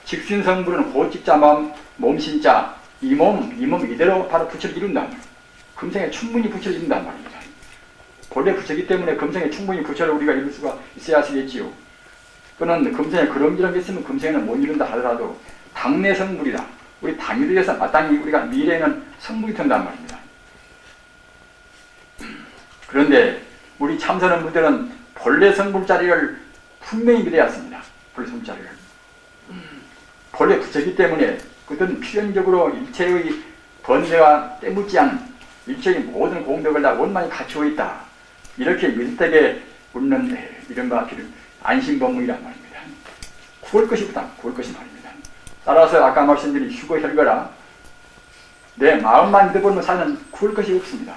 직신성불은 호직자 몸신자 이 몸 이대로 바로 부처를 이룬단 말입니다. 금생에 충분히 부처를 이룬단 말입니다. 본래 부처이기 때문에 금생에 충분히 부처를 우리가 이룰 수가 있어야 하시겠지요. 또는 금생에 그런저런 게 있으면 금생에는 못 이룬다 하더라도 당내 성불이다. 우리 당일에 대해서 마땅히 우리가 미래에는 성불이 된단 말입니다. 그런데 우리 참선한 분들은 본래 성불 자리를 분명히 믿어야 합니다. 본래 성불 자리를. 본래 부처이기 때문에 그들은 필연적으로 일체의 번뇌와 때묻지 않은 일체의 모든 공덕을 다 원만히 갖추고 있다. 이렇게 믿을 때에 우리는 이른바 안심법문이란 말입니다. 구할 것이 없다. 구할 것이 말입니다. 따라서 아까 말씀드린 휴거혈거라 내 마음만 믿어보면 사는 구할 것이 없습니다.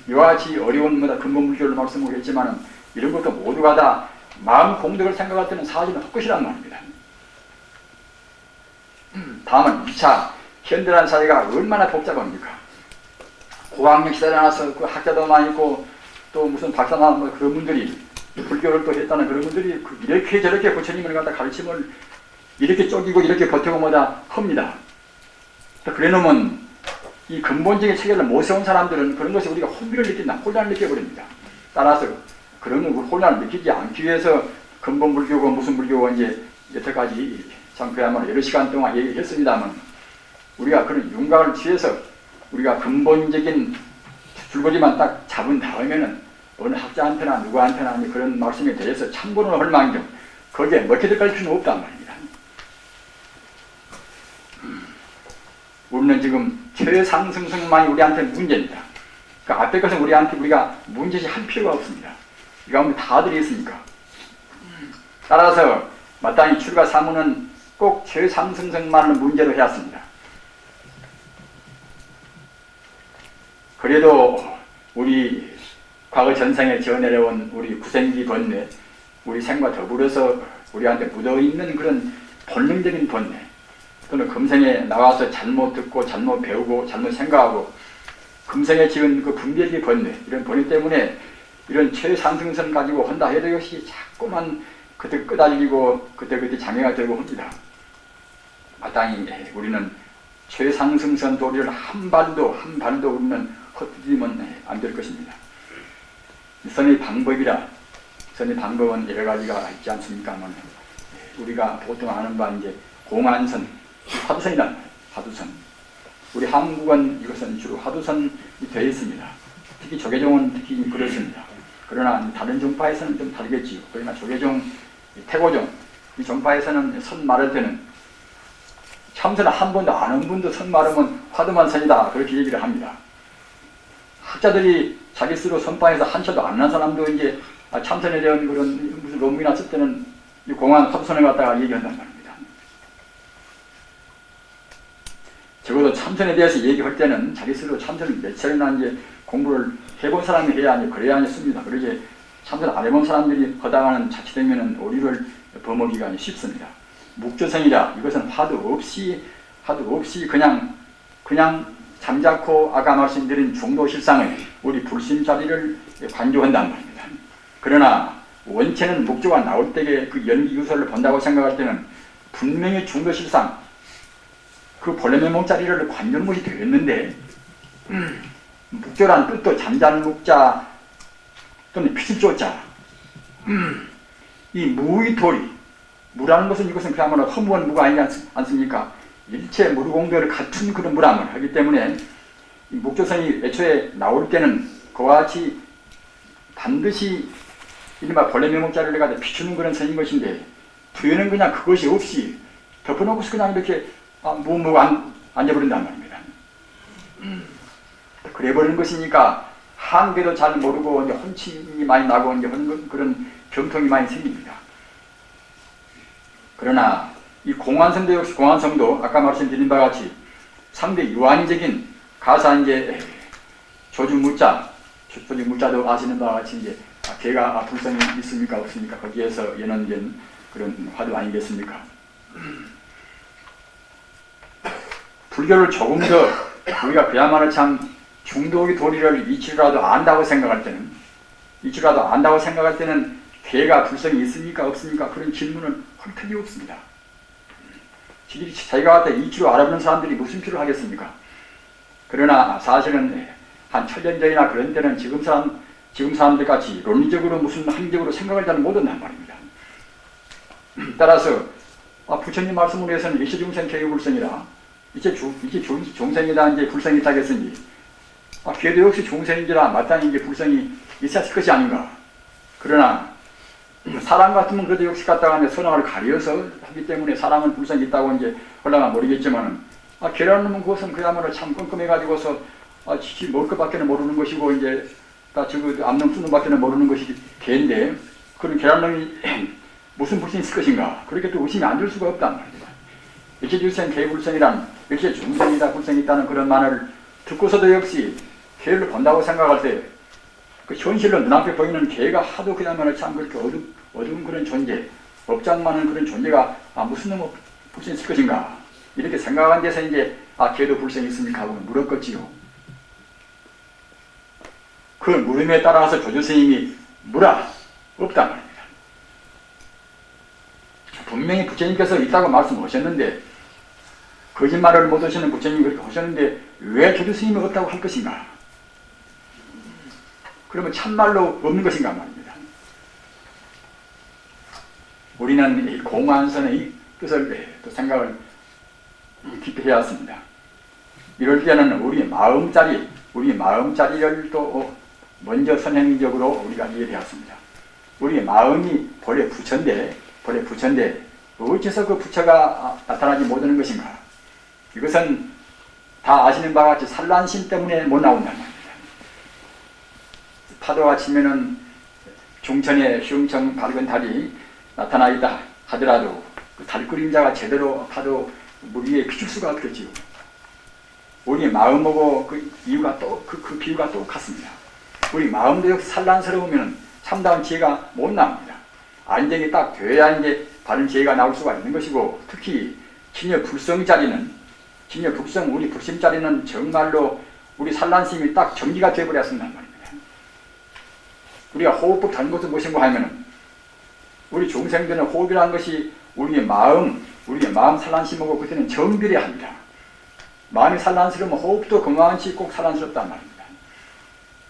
이와 같이 어려운 근본물교를 말씀을 했지만 이런 것도 모두가 다 마음 공덕을 생각할 때는 사실은 헛것이란 말입니다. 다음은 2차 현대라는 사회가 얼마나 복잡합니까? 고학력 시대에 나와서 그 학자도 많이 있고 또 무슨 박사나 뭐 그런 분들이 불교를 또 했다는 그런 분들이 이렇게 저렇게 부처님을 갖다 가르침을 이렇게 쪼개고 이렇게 버티고 뭐다 합니다. 그래 놓으면 이 근본적인 체계를 못 세운 사람들은 그런 것에 우리가 혼비를 느낀다, 혼란을 느껴버립니다. 따라서 그런 혼란을 느끼지 않기 위해서 근본 불교고 무슨 불교고 이제 여태까지 참 그야말로 여러 시간 동안 얘기했습니다만 우리가 그런 윤곽을 취해서 우리가 근본적인 줄거리만 딱 잡은 다음에는 어느 학자한테나 누구한테나 그런 말씀에 대해서 참고를 할 망정 거기에 먹혀들갈 필요는 없단 말입니다. 우리는 지금 최상승성만이 우리한테 문제입니다. 그 앞에 것은 우리가 문제시 할 필요가 없습니다. 이 가운데 다 들어있으니까. 따라서 마땅히 출가 사무는 꼭 최상승성만을 문제로 해왔습니다. 그래도 우리 과거 전생에 지어내려온 우리 구생기 번뇌, 우리 생과 더불어서 우리한테 묻어있는 그런 본능적인 번뇌, 또는 금생에 나와서 잘못 듣고 잘못 배우고 잘못 생각하고 금생에 지은 그 분별기 번뇌, 이런 번뇌 때문에 이런 최상승선 가지고 한다 해도 역시 자꾸만 그때 끄달리고 그때 장애가 되고 합니다. 마땅히 우리는 최상승선 도리를 한 발도 우리는 헛디디면 안 될 것입니다. 선의 방법이라 선의 방법은 여러 가지가 있지 않습니까만 우리가 보통 아는 바 이제 공안선, 화두선이란 말이에요. 화두선. 우리 한국은 이것은 주로 화두선이 되어 있습니다. 특히 조계종은 특히 그렇습니다. 그러나 다른 종파에서는 좀 다르겠지요. 그러나 조계종, 태고종 이 종파에서는 선 말할 때는 참선을 한 번도 안 한 분도 선 말하면 화두만 선이다 그렇게 얘기를 합니다. 학자들이 자기 스스로 선파에서 한철도 안 난 사람도 이제 참선에 대한 그런 무슨 논문이나 쓸 때는 이 공안 화두선을 갖다가 얘기한단 말입니다. 적어도 참선에 대해서 얘기할 때는 자기 스스로 참선을 몇 차례나 이제 공부를 해본 사람이 해야 하니 그래야 하겠습니다. 그러지 참선 안 해본 사람들이 허당하는 자칫되면은 오리를 버먹기가 쉽습니다. 묵조성이라 이것은 화두 없이 그냥 잠자코 아까 말씀드린 중도실상의 우리 불심자리를 관조한단 말입니다. 그러나 원체는 묵조가 나올 때에 그 연기유서를 본다고 생각할 때는 분명히 중도실상 그 본래의 몸자리를 관조하는 것이 되었는데 묵조란 뜻도 잠자는 묵자 또는 피실조자 이 무의 도리 무라는 것은 이것은 그야말로 허무한 무가 아니지 않습니까? 일체 무르공도를 갖춘 그런 무람을 하기 때문에 묵조성이 애초에 나올 때는 그와 같이 반드시 이른바 본래 명목자를 가지고 비추는 그런 선인 것인데 뒤에는 그냥 그것이 없이 덮어놓고서 그냥 이렇게 무무가 앉아버린단 말입니다. 그래버리는 것이니까 한계도 잘 모르고 이제 혼침이 많이 나고 이제 그런 병통이 많이 생깁니다. 그러나 이 공안성도 역시 공안성도 아까 말씀드린 바와 같이 상대 유한적인 가사 이제 조주무자도 아시는 바와 같이 이제 개가 불성이 있습니까 없습니까 거기에서 연원된 그런 화두 아니겠습니까? 불교를 조금 더 우리가 그야말로 참 중도의 도리를 이치라도 안다고 생각할 때는 개가 불성이 있습니까 없습니까 그런 질문은 헐떡이 없습니다. 자기가 갖다 이치로 알아보는 사람들이 무슨 필요를 하겠습니까? 그러나 사실은 한 천년 전이나 그런 때는 지금 사람들 같이 논리적으로 무슨 합리적으로 생각을 잘 못한단 말입니다. 따라서 부처님 말씀을 위해서는 일체 중생 개유 불성이라 일체 중생이다 이제 불성이 있다겠으니 개도 역시 중생인지라 마땅히 이제 불성이 있었을 것이 아닌가. 그러나 사람 같으면 그래도 역시 갖다가 이제 선악을 가려서 하기 때문에 사람은 불성이 있다고 이제 올라가 모르겠지만은 개라는 놈은 그것은 그야말로 참 끔끔해가지고서 먹을 것밖에는 모르는 것이고 이제 암놈 쓰는 밖에는 모르는 것이 개인데 그런 개라는 놈이 무슨 불성이 있을 것인가. 그렇게 또 의심이 안 들 수가 없단 말입니다. 일체 중생 개불성이란 일체 중생이다 불성이 있다는 그런 말을 듣고서도 역시 개를 본다고 생각할 때 그 현실로 눈앞에 보이는 개가 하도 그야말로 참 그렇게 어두운 그런 존재, 업장 많은 그런 존재가 무슨 놈의 불성이 있을 것인가 이렇게 생각한 데서 이제 개도 불성이 있습니까 하고 물었겠지요. 그 물음에 따라서 조조스님이 물어 없단 말입니다. 분명히 부처님께서 있다고 말씀하셨는데 거짓말을 못 하시는 부처님이 그렇게 하셨는데 왜 조조스님이 없다고 할 것인가? 그러면 참말로 없는 것인가 말입니다. 우리는 이 공안선의 뜻을 또 생각을 깊이 해왔습니다. 이럴 때는 우리 마음자리를 또 먼저 선행적으로 우리가 이해되었습니다. 우리 마음이 본래 부처인데 어째서 그 부처가 나타나지 못하는 것인가? 이것은 다 아시는 바와 같이 산란심 때문에 못 나온다는 말입니다. 파도가 치면은 중천에 흉청 밝은 달이 나타나 있다 하더라도 그 달 그림자가 제대로 파도 물 위에 비출 수가 없겠지요. 우리 마음하고 그 이유가 그 비유가 똑같습니다. 우리 마음도 역시 산란스러우면 참다운 지혜가 못 나옵니다. 안정이 딱 돼야 이제 바른 지혜가 나올 수가 있는 것이고 특히 진여 불성 우리 불심 자리는 정말로 우리 산란심이 딱 정리가 되어버렸습니다 말입니다. 우리가 호흡법 다른 것을 무엇인가 하면은 우리 중생들은 호흡이라는 것이 우리의 마음 산란심하고 그때는 정비례 합니다. 마음이 산란스러우면 호흡도 그만치 꼭 산란스럽단 말입니다.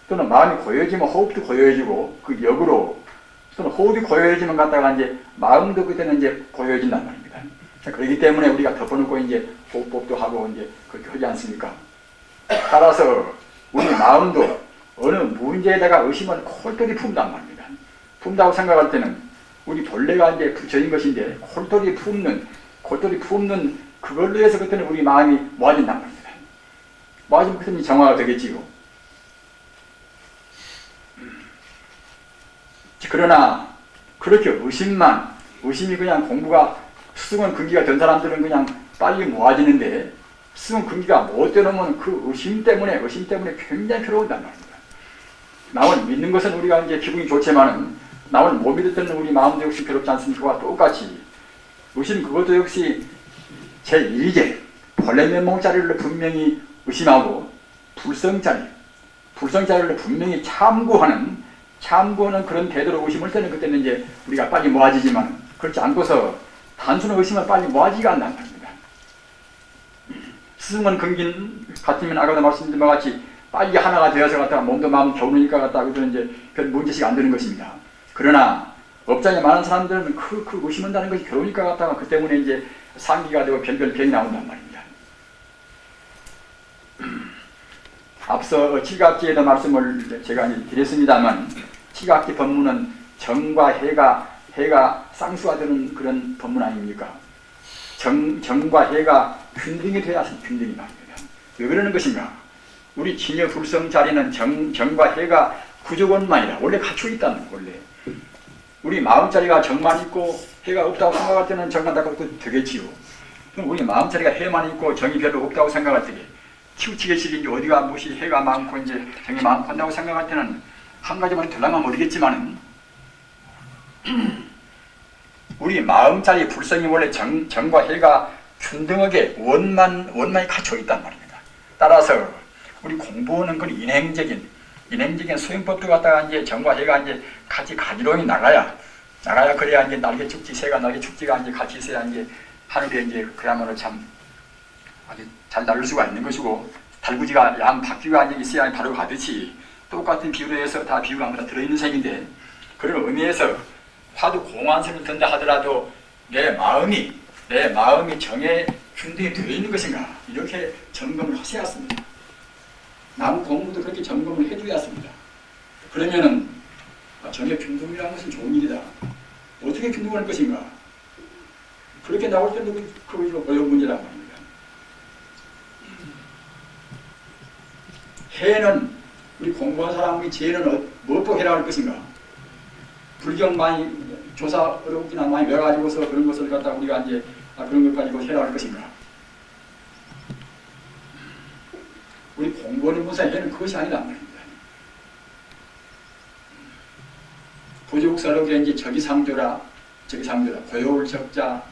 또는 마음이 고요해지면 호흡도 고요해지고 그 역으로 또는 호흡이 고요해지면 갖다가 이제 마음도 그때는 이제 고요해진단 말입니다. 그렇기 때문에 우리가 덮어놓고 이제 호흡법도 하고 이제 그렇게 하지 않습니까? 따라서 우리 마음도 어느 문제에다가 의심을 콜똘히 품단 말입니다. 품다고 생각할 때는 우리 본래가 이제 부처인 것인데 콜똘히 품는 그걸로 해서 그때는 우리 마음이 모아진단 말입니다. 모아지면 그때는 정화가 되겠지요. 그러나 그렇게 의심이 그냥 공부가 수승은 근기가 된 사람들은 그냥 빨리 모아지는데 수승은 근기가 못 되놓으면 그 의심 때문에 굉장히 괴로운단 말입니다. 남을 믿는 것은 우리가 이제 기분이 좋지만은 남을 못 믿을 때는 우리 마음도 역시 괴롭지 않습니까? 그와 똑같이 의심 그것도 역시 제1계 본래 면목자리를 분명히 의심하고 불성자리를 분명히 참고하는 그런 태도로 의심을 때는 그때는 이제 우리가 빨리 모아지지만 그렇지 않고서 단순한 의심은 빨리 모아지가 않는단 말입니다. 스승은 근긴 같으면 아까도 말씀드린 바와 같이 빨리 하나가 되어서 갖다가 몸도 마음 겨우니까 갖다가 그들은 이제 별 문제식 안 되는 것입니다. 그러나 업장에 많은 사람들은 그 의심한다는 것이 괴로우니까 갖다가 그 때문에 이제 상기가 되고 별별 병이 나온단 말입니다. 앞서 칠각기에도 말씀을 제가 드렸습니다만 칠각기 법문은 정과 해가 쌍수가 되는 그런 법문 아닙니까? 정과 해가 균등이 돼야 균등이 말입니다. 왜 그러는 것인가? 우리 진여 불성 자리는 정과 해가 구조건만이라 원래 갖추어 있다는 거예요. 원래 우리 마음자리가 정만 있고 해가 없다고 생각할 때는 정만 닦고 되겠지요. 그럼 우리 마음자리가 해만 있고 정이 별로 없다고 생각할 때 치우치게식이 이제 어디가 무엇이 해가 많고 이제 정이 많다고 생각할 때는 한 가지만 들라면 모르겠지만은 우리 마음자리 불성이 원래 정과 해가 균등하게 원만히 갖춰 있단 말입니다. 따라서 우리 공부하는 건 인행적인 수행법도 갖다가 이제 정과 해가 이제 같이 가지런히 나가야 그래야 이제 날개 축지 새가 날개 축지가 이제 같이 있어야 이제 하늘에 이제 그야말로 참 아주 잘 날릴 수가 있는 것이고 달구지가 양 바퀴가 이제 있어야 바로 가듯이 똑같은 비유로 해서 다 비유가 아무나 들어있는 셈인데 그런 의미에서 화두 공안선을 든다 하더라도 내 마음이 정에 균등이 되어 있는 것인가 이렇게 점검을 하셔야 합니다. 남 공부도 그렇게 점검을 해줘야 합니다. 그러면은 정의 균등이라는 것은 좋은 일이다. 어떻게 균등할 것인가? 그렇게 나올 때도 그 어려운 문제란 말입니다. 해는 우리 공부한 사람의 지혜는 무엇도 해라 할 것인가? 불경 많이 조사 어렵기나 많이 외워가지고서 그런 것을 갖다 우리가 이제 그런 것 가지고 해라 할 것인가? 우리 공부하는 문사의 해는 그것이 아니란 말입니다. 부족사록에 이제 적이상조라, 고요울 적자,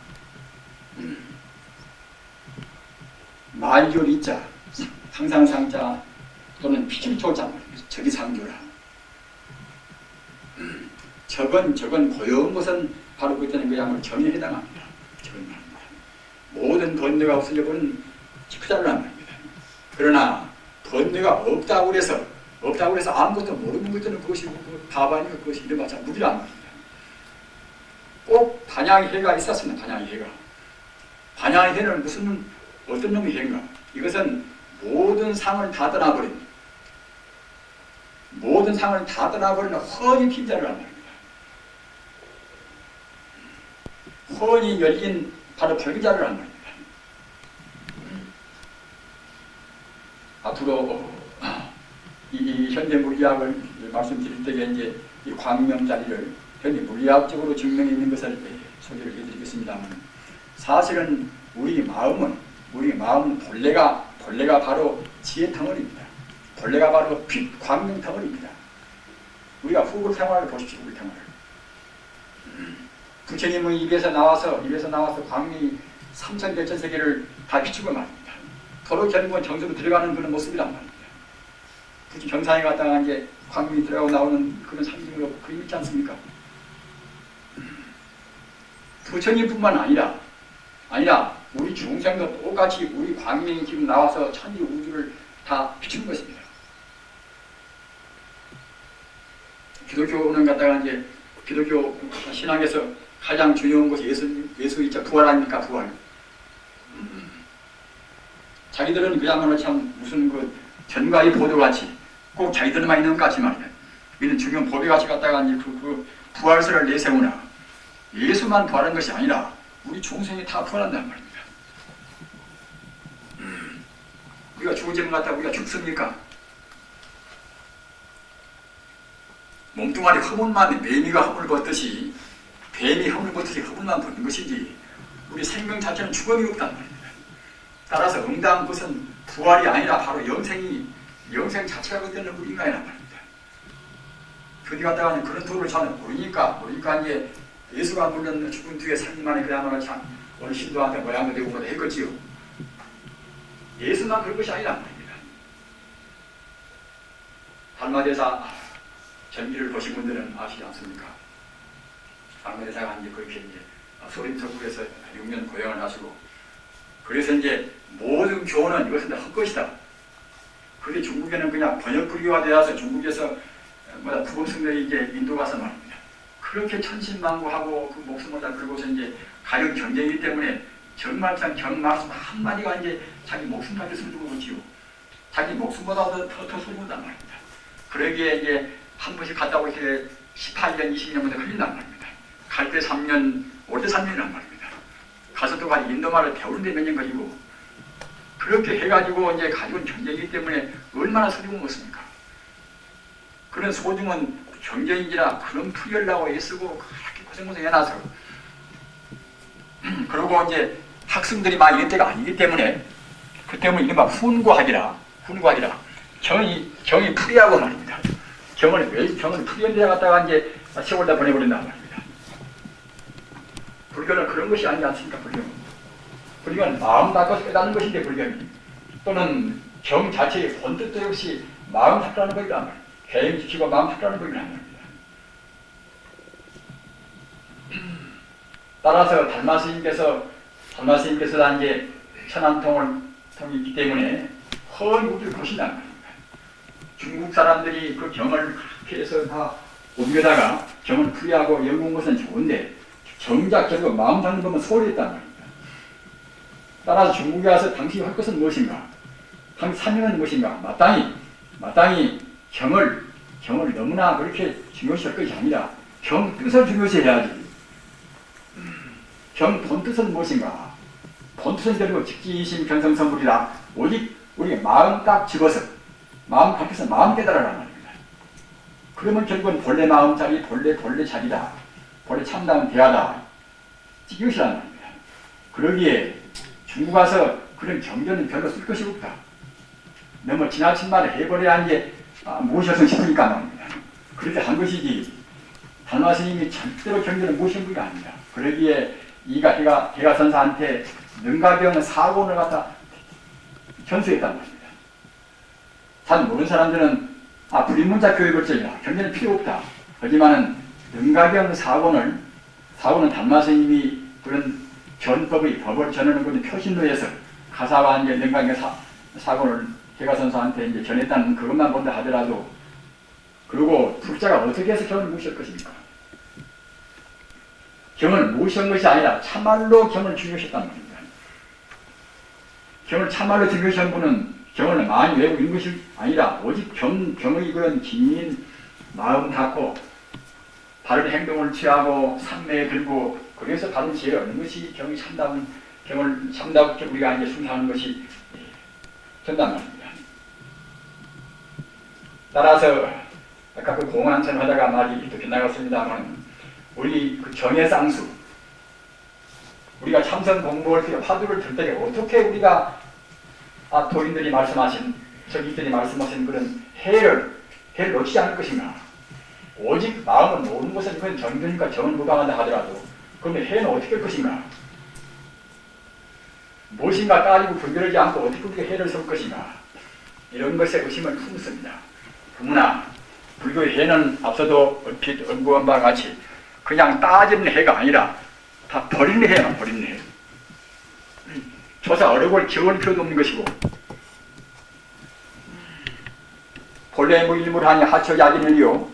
말교리자, 항상상자 또는 피줄초자 말입니다. 적이상조라. 적은 고요한 것은 바로 그때는 그야말로 정에 해당합니다. 적은 말입니다. 모든 번뇌가 없어져버린 직자를 한 말입니다. 그러나 번뇌가 없다고 그래서 아무것도 모르는 것들은 그것이 바바니까 그것이 이래봤자 무기란 말입니다. 꼭 반향의 해가 있었습니다. 반향의 해가. 반향의 해는 어떤 놈의 해인가? 이것은 모든 상을 다 떠나버린 허니 핀자를 한 말입니다. 허니 열린 바로 벌기자를 한 말입니다. 앞으로 이 현대 물리학을 말씀드릴 때에 이제 이 광명자리를 현대 물리학적으로 증명이 있는 것을 소개를 해드리겠습니다만 사실은 우리 마음은 본래가 바로 지혜 덩어리입니다. 본래가 바로 빛 광명 덩어리입니다. 우리가 후불 생활을 보십시오. 우리 생활을. 부처님의 입에서 나와서 광명이 3,100천 세계를 다 비추고 말입니다. 도로 결국은 정수로 들어가는 그런 모습이란 말입니다. 굳이 경상에 갔다가 이제 광명이 들어가고 나오는 그런 상징으로 그림 있지 않습니까? 부처님뿐만 아니라 우리 중생도 똑같이 우리 광명이 지금 나와서 천지 우주를 다 비추는 것입니다. 기독교는 갖다가 이제 기독교 신앙에서 가장 중요한 것이 예수이자 부활 아닙니까? 부활. 자기들은 그야말로 참 무슨 전가의 보도같이 꼭 자기들만 있는 것 같이 말이야. 이는 중요한 법에같이 갖다가 이제 그 부활설을 내세우나 예수만 부활한 것이 아니라 우리 중생이 다 부활한단 말입니다. 우리가 죽은 갖다가 우리가 죽습니까? 몸뚱아리 허물만 매미가 허물 벗듯이 뱀이 허물 벗듯이 허물만 벗는 것이지 우리 생명 자체는 죽음이 없단 말입니다. 따라서 응당한 것은 부활이 아니라 바로 영생 자체가 되는 우리 인간이란 말입니다. 어디 갔다가 그런 도를 잘 모르니까 이제 예수가 물론 죽은 뒤에 3일 만에 그야말로 참 어느 신도한테 모양도 되고 뭐도 했겠지요. 예수만 그런 것이 아니란 말입니다. 달마대사 전기를 보신 분들은 아시지 않습니까? 달마대사가 이제 그렇게 이제 소림서국에서 6년 고용을 하시고, 그래서 이제 모든 교훈은 이것은 다 헛것이다. 그게 중국에는 그냥 번역 불교가 되어서 중국에서 부범승들이 이제 인도 가서 말입니다. 그렇게 천신만고하고 그 목숨을 다 걸고서 이제 가령 경쟁이기 때문에 정말 참 경말씀 한마디가 이제 자기 목숨까지 손주고 그지요. 자기 목숨보다도 더 손준단 말입니다. 그러기에 이제 한 번씩 갔다 오기에 18년, 20년부터 걸린단 말입니다. 갈 때 3년, 올 때 3년이란 말입니다. 가서 또 인도말을 배우는데 몇 년 걸리고, 그렇게 해가지고 이제 가지고는 경쟁이기 때문에 얼마나 소중한 것입니까? 그런 소중한 경쟁인지라 그런 풀이하려고 애쓰고 그렇게 고생 해놔서, 그리고 이제 학생들이 막 이런 때가 아니기 때문에, 그 때문에 이른바 훈구하기라 경이 풀이하고 말입니다. 경을 풀이한 데 갖다가 이제 세월 다 보내버린단 말입니다. 불교는 그런 것이 아니지 않습니까? 불교는 마음 닦아서 깨닫는 것인데, 불교는 또는 경 자체의 본뜻도 역시 마음 닦으라는 것이란 말입니다. 개인 지키고 마음 닦으라는 것이란 말입니다. 따라서 달마스님께서 이제 천안통이 있기 때문에 헌 우주를 보신단 말입니다. 중국 사람들이 그 경을 그렇게 해서 다 옮겨다가 경을 풀이하고 연구한 것은 좋은데, 정작 결국 마음 닦는 것만 소홀히 했단 말입니다. 따라서 중국에 와서 당신이 할 것은 무엇인가? 당신 사명은 무엇인가? 마땅히 경을 너무나 그렇게 중요시 할 것이 아니라 경 뜻을 중요시 해야지. 경 본뜻은 무엇인가? 본뜻은 결국 직지이심 견성성불이라, 오직 우리가 마음 딱 집어서 마음 밖에서 마음 깨달으라는 말입니다. 그러면 결국은 본래 마음자리, 본래 자리다, 본래 참다운 대하다, 이것이란 말입니다. 그러기에 중국 와서 그런 경전은 별로 쓸 것이 없다. 너무 지나친 말을 해버려야 이제 무엇이었으면 싶으니까 말입니다. 그렇게 한 것이지, 달마 스님이 절대로 경전을 무시한 분이 아닙니다. 그러기에 대가선사한테 능가경 사고를 갖다 전수했단 말입니다. 잘 모르는 사람들은 불입문자 교육을 쩌냐, 경전은 필요 없다. 하지만은 능가경 사고는 달마 스님이 그런 법을 전하는 것을 표신로 해서 가사와 이제 능가경 사고를 대가선사한테 이제 전했다는 그것만 본다 하더라도, 그리고 불자가 어떻게 해서 경을 무시할 것입니까? 경을 무시한 것이 아니라 참말로 경을 중요시했단 말입니다. 경을 참말로 중요시한 분은 경을 많이 외우고 있는 것이 아니라 오직 경의 그런 긴민 마음 닫고 바른 행동을 취하고 삼매에 들고, 그래서 바른 지혜를 얻는 것이 경이 경을 참다고 우리가 이제 숭상하는 것이 된단 말입니다. 따라서 아까 그 공안천 하다가 말이 또 빗나갔습니다만, 우리 그 경의 쌍수, 우리가 참선 공부할 때 화두를 들 때 어떻게 우리가 도인들이 말씀하신, 저기들이 말씀하신 그런 해를 놓치지 않을 것인가? 오직 마음을 모르는 것은 그건 정교니까 정을 무방한다 하더라도, 그러면 해는 어떻게 할 것인가? 무엇인가 따지고 분별하지 않고 어떻게 우리가 해를 세울 것인가? 이런 것에 의심을 품습니다. 그러나 불교의 해는 앞서도 얼핏 언급한 바와 같이 그냥 따지는 해가 아니라 다 버리는 해야 버리는 해. 조사 어려울 지울 필요도 없는 것이고, 본래 일물하니 하처야기는요,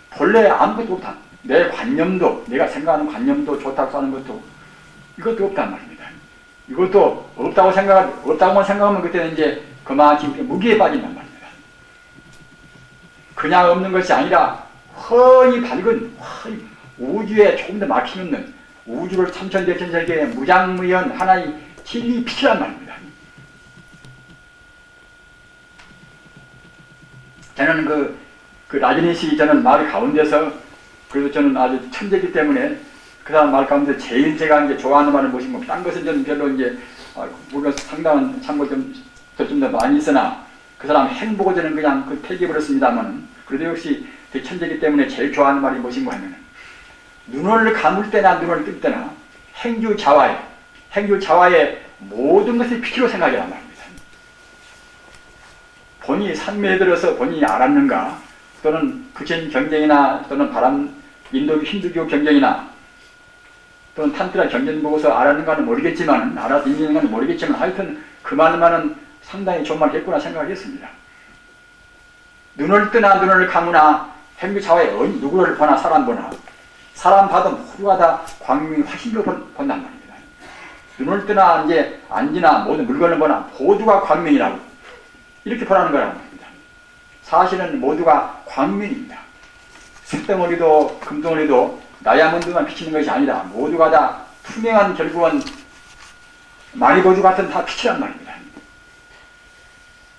본래 아무것도 없다. 내 관념도, 내가 생각하는 관념도 좋다고 하는 것도 이것도 없단 말입니다. 이것도 없다고만 생각하면 그때는 이제 그만큼 무기에 빠진단 말입니다. 그냥 없는 것이 아니라 훤히 밝은 우주에 조금 더 막힘없는, 우주를 참천대천 세계의 무장무현 하나의 진리 빛이란 말입니다. 저는 그 라지니시 저는 마을 가운데서, 그래도 저는 아주 천재이기 때문에 그 사람 말 가운데 제일 제가 이제 좋아하는 말을 모시고, 딴 것은 저는 별로 이제 우리가 상당한 참고 좀 더 많이 있으나, 그 사람 행복을 저는 그냥 폐기해버렸습니다만, 그래도 역시 대천재이기 때문에 제일 좋아하는 말이 무엇인가 하면 눈을 감을 때나 눈을 뜰 때나 행주자와의 모든 것이 피키로 생각이란 말입니다. 본인이 산매에 들어서 본인이 알았는가, 또는 부처님 경쟁이나 또는 인도교 힌두교 경쟁이나 또는 탄트라 경전 보고서 알았는가는 모르겠지만, 알아서 인지는가는 모르겠지만, 하여튼 그 말만은 상당히 좋은 말 했구나 생각했습니다. 눈을 뜨나 눈을 감으나 행주자와의 누구를 보나 사람 보나 사람 봐도 모두가 다 광명이 화신으로 본단 말입니다. 눈을 뜨나 이제 안지나 모든 물건을 보나 모두가 광명이라고 이렇게 보라는 거란 말입니다. 사실은 모두가 광명입니다. 쇳덩어리도 금덩어리도 다이아몬드만 비치는 것이 아니라 모두가 다 투명한 결국은 마리보주 같은 다 빛이란 말입니다.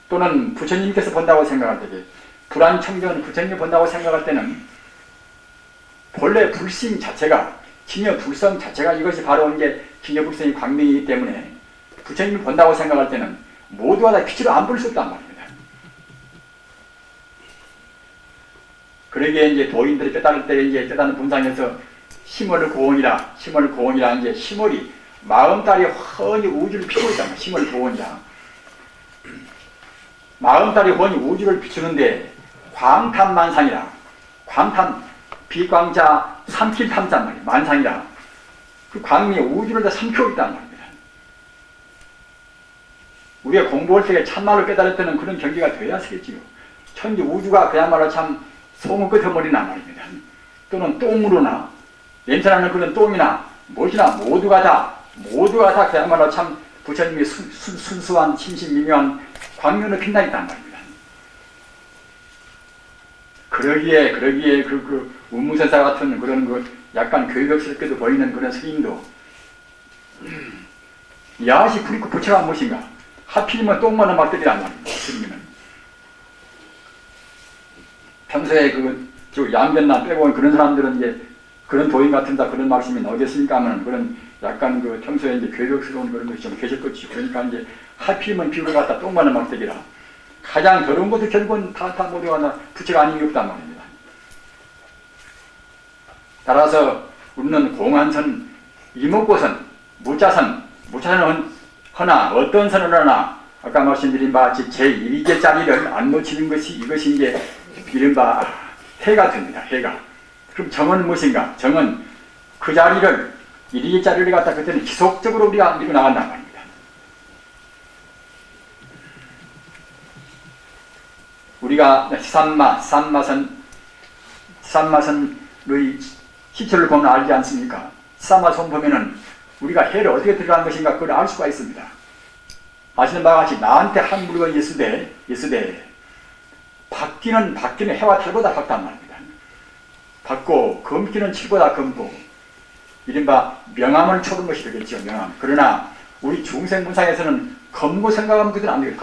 또는 부처님께서 본다고 생각할 때, 불안청정은 부처님이 본다고 생각할 때는 본래 불심 자체가, 기녀불성 자체가 이것이 바로 이제 기녀불성이 광명이기 때문에 부처님이 본다고 생각할 때는 모두가 다 빛으로 안 볼 수 없단 말입니다. 그러기에 이제 도인들이 깨달을 때 이제 깨닫는 분상에서 심월고원이라 이제 심월이 마음달이 훤히 우주를 비추고 있단 말이야. 심월고원이라. 마음달이 훤히 우주를 비추는데 광탄만상이라. 광탄 비광자 삼킬탐자란 말이야. 만상이라. 그 광명이 우주를 다 삼키고 있단 말입니다. 우리가 공부할 때 참말로 깨달을 때는 그런 경계가 돼야 쓰겠지요. 천지 우주가 그야말로 참 송은 끄트머리란 말입니다. 또는 똥으로나 냄새나는 그런 똥이나 무엇이나 모두가 다 그야말로 참 부처님이 순수한 심신미묘한 광명으로 빛나 있단 말입니다. 그러기에 그 운무선사 같은 그런 그 약간 교육스럽게도 보이는 그런 스님도 야시 부리고 부처가 무엇인가? 하필이면 똥만을 막들이란 말입니다. 스님은 평소에 그 양변나 빼고 그런 사람들은 이제 그런 도인 같은 다 그런 말씀이 나오겠습니까 하면 그런 약간 그 평소에 이제 괴력스러운 그런 것이 좀 계실 것이죠. 그러니까 이제 하필이면 비유를 갖다 똥만을 막대기라. 가장 더러운 것도 결국은 다 모두가 부처가 아닌 게 없단 말입니다. 따라서 우리는 공안선, 이목고선, 무자선은 허나 어떤 선을 하나 아까 말씀드린 바와 같이 제1계 자리를 안 놓치는 것이 이것이 이제 이른바 해가 됩니다. 해가. 그럼 정은 무엇인가? 정은 그 자리를 1계 자리를 갖다 그때는 지속적으로 우리가 밀고 나간단 말입니다. 우리가 삼마선의 시초를 보면 알지 않습니까? 삼마선 보면은 우리가 해를 어떻게 들어가는 것인가 그걸 알 수가 있습니다. 아시는 바와 같이 나한테 한 물건이 있으되 밝기는 해와 달보다 밝단 말입니다. 밝고 검기는 칠보다 검고 이른바 명암을 초는 것이 되겠죠. 명암. 그러나 우리 중생문상에서는 검고 생각하면 그대로 안 되겠죠.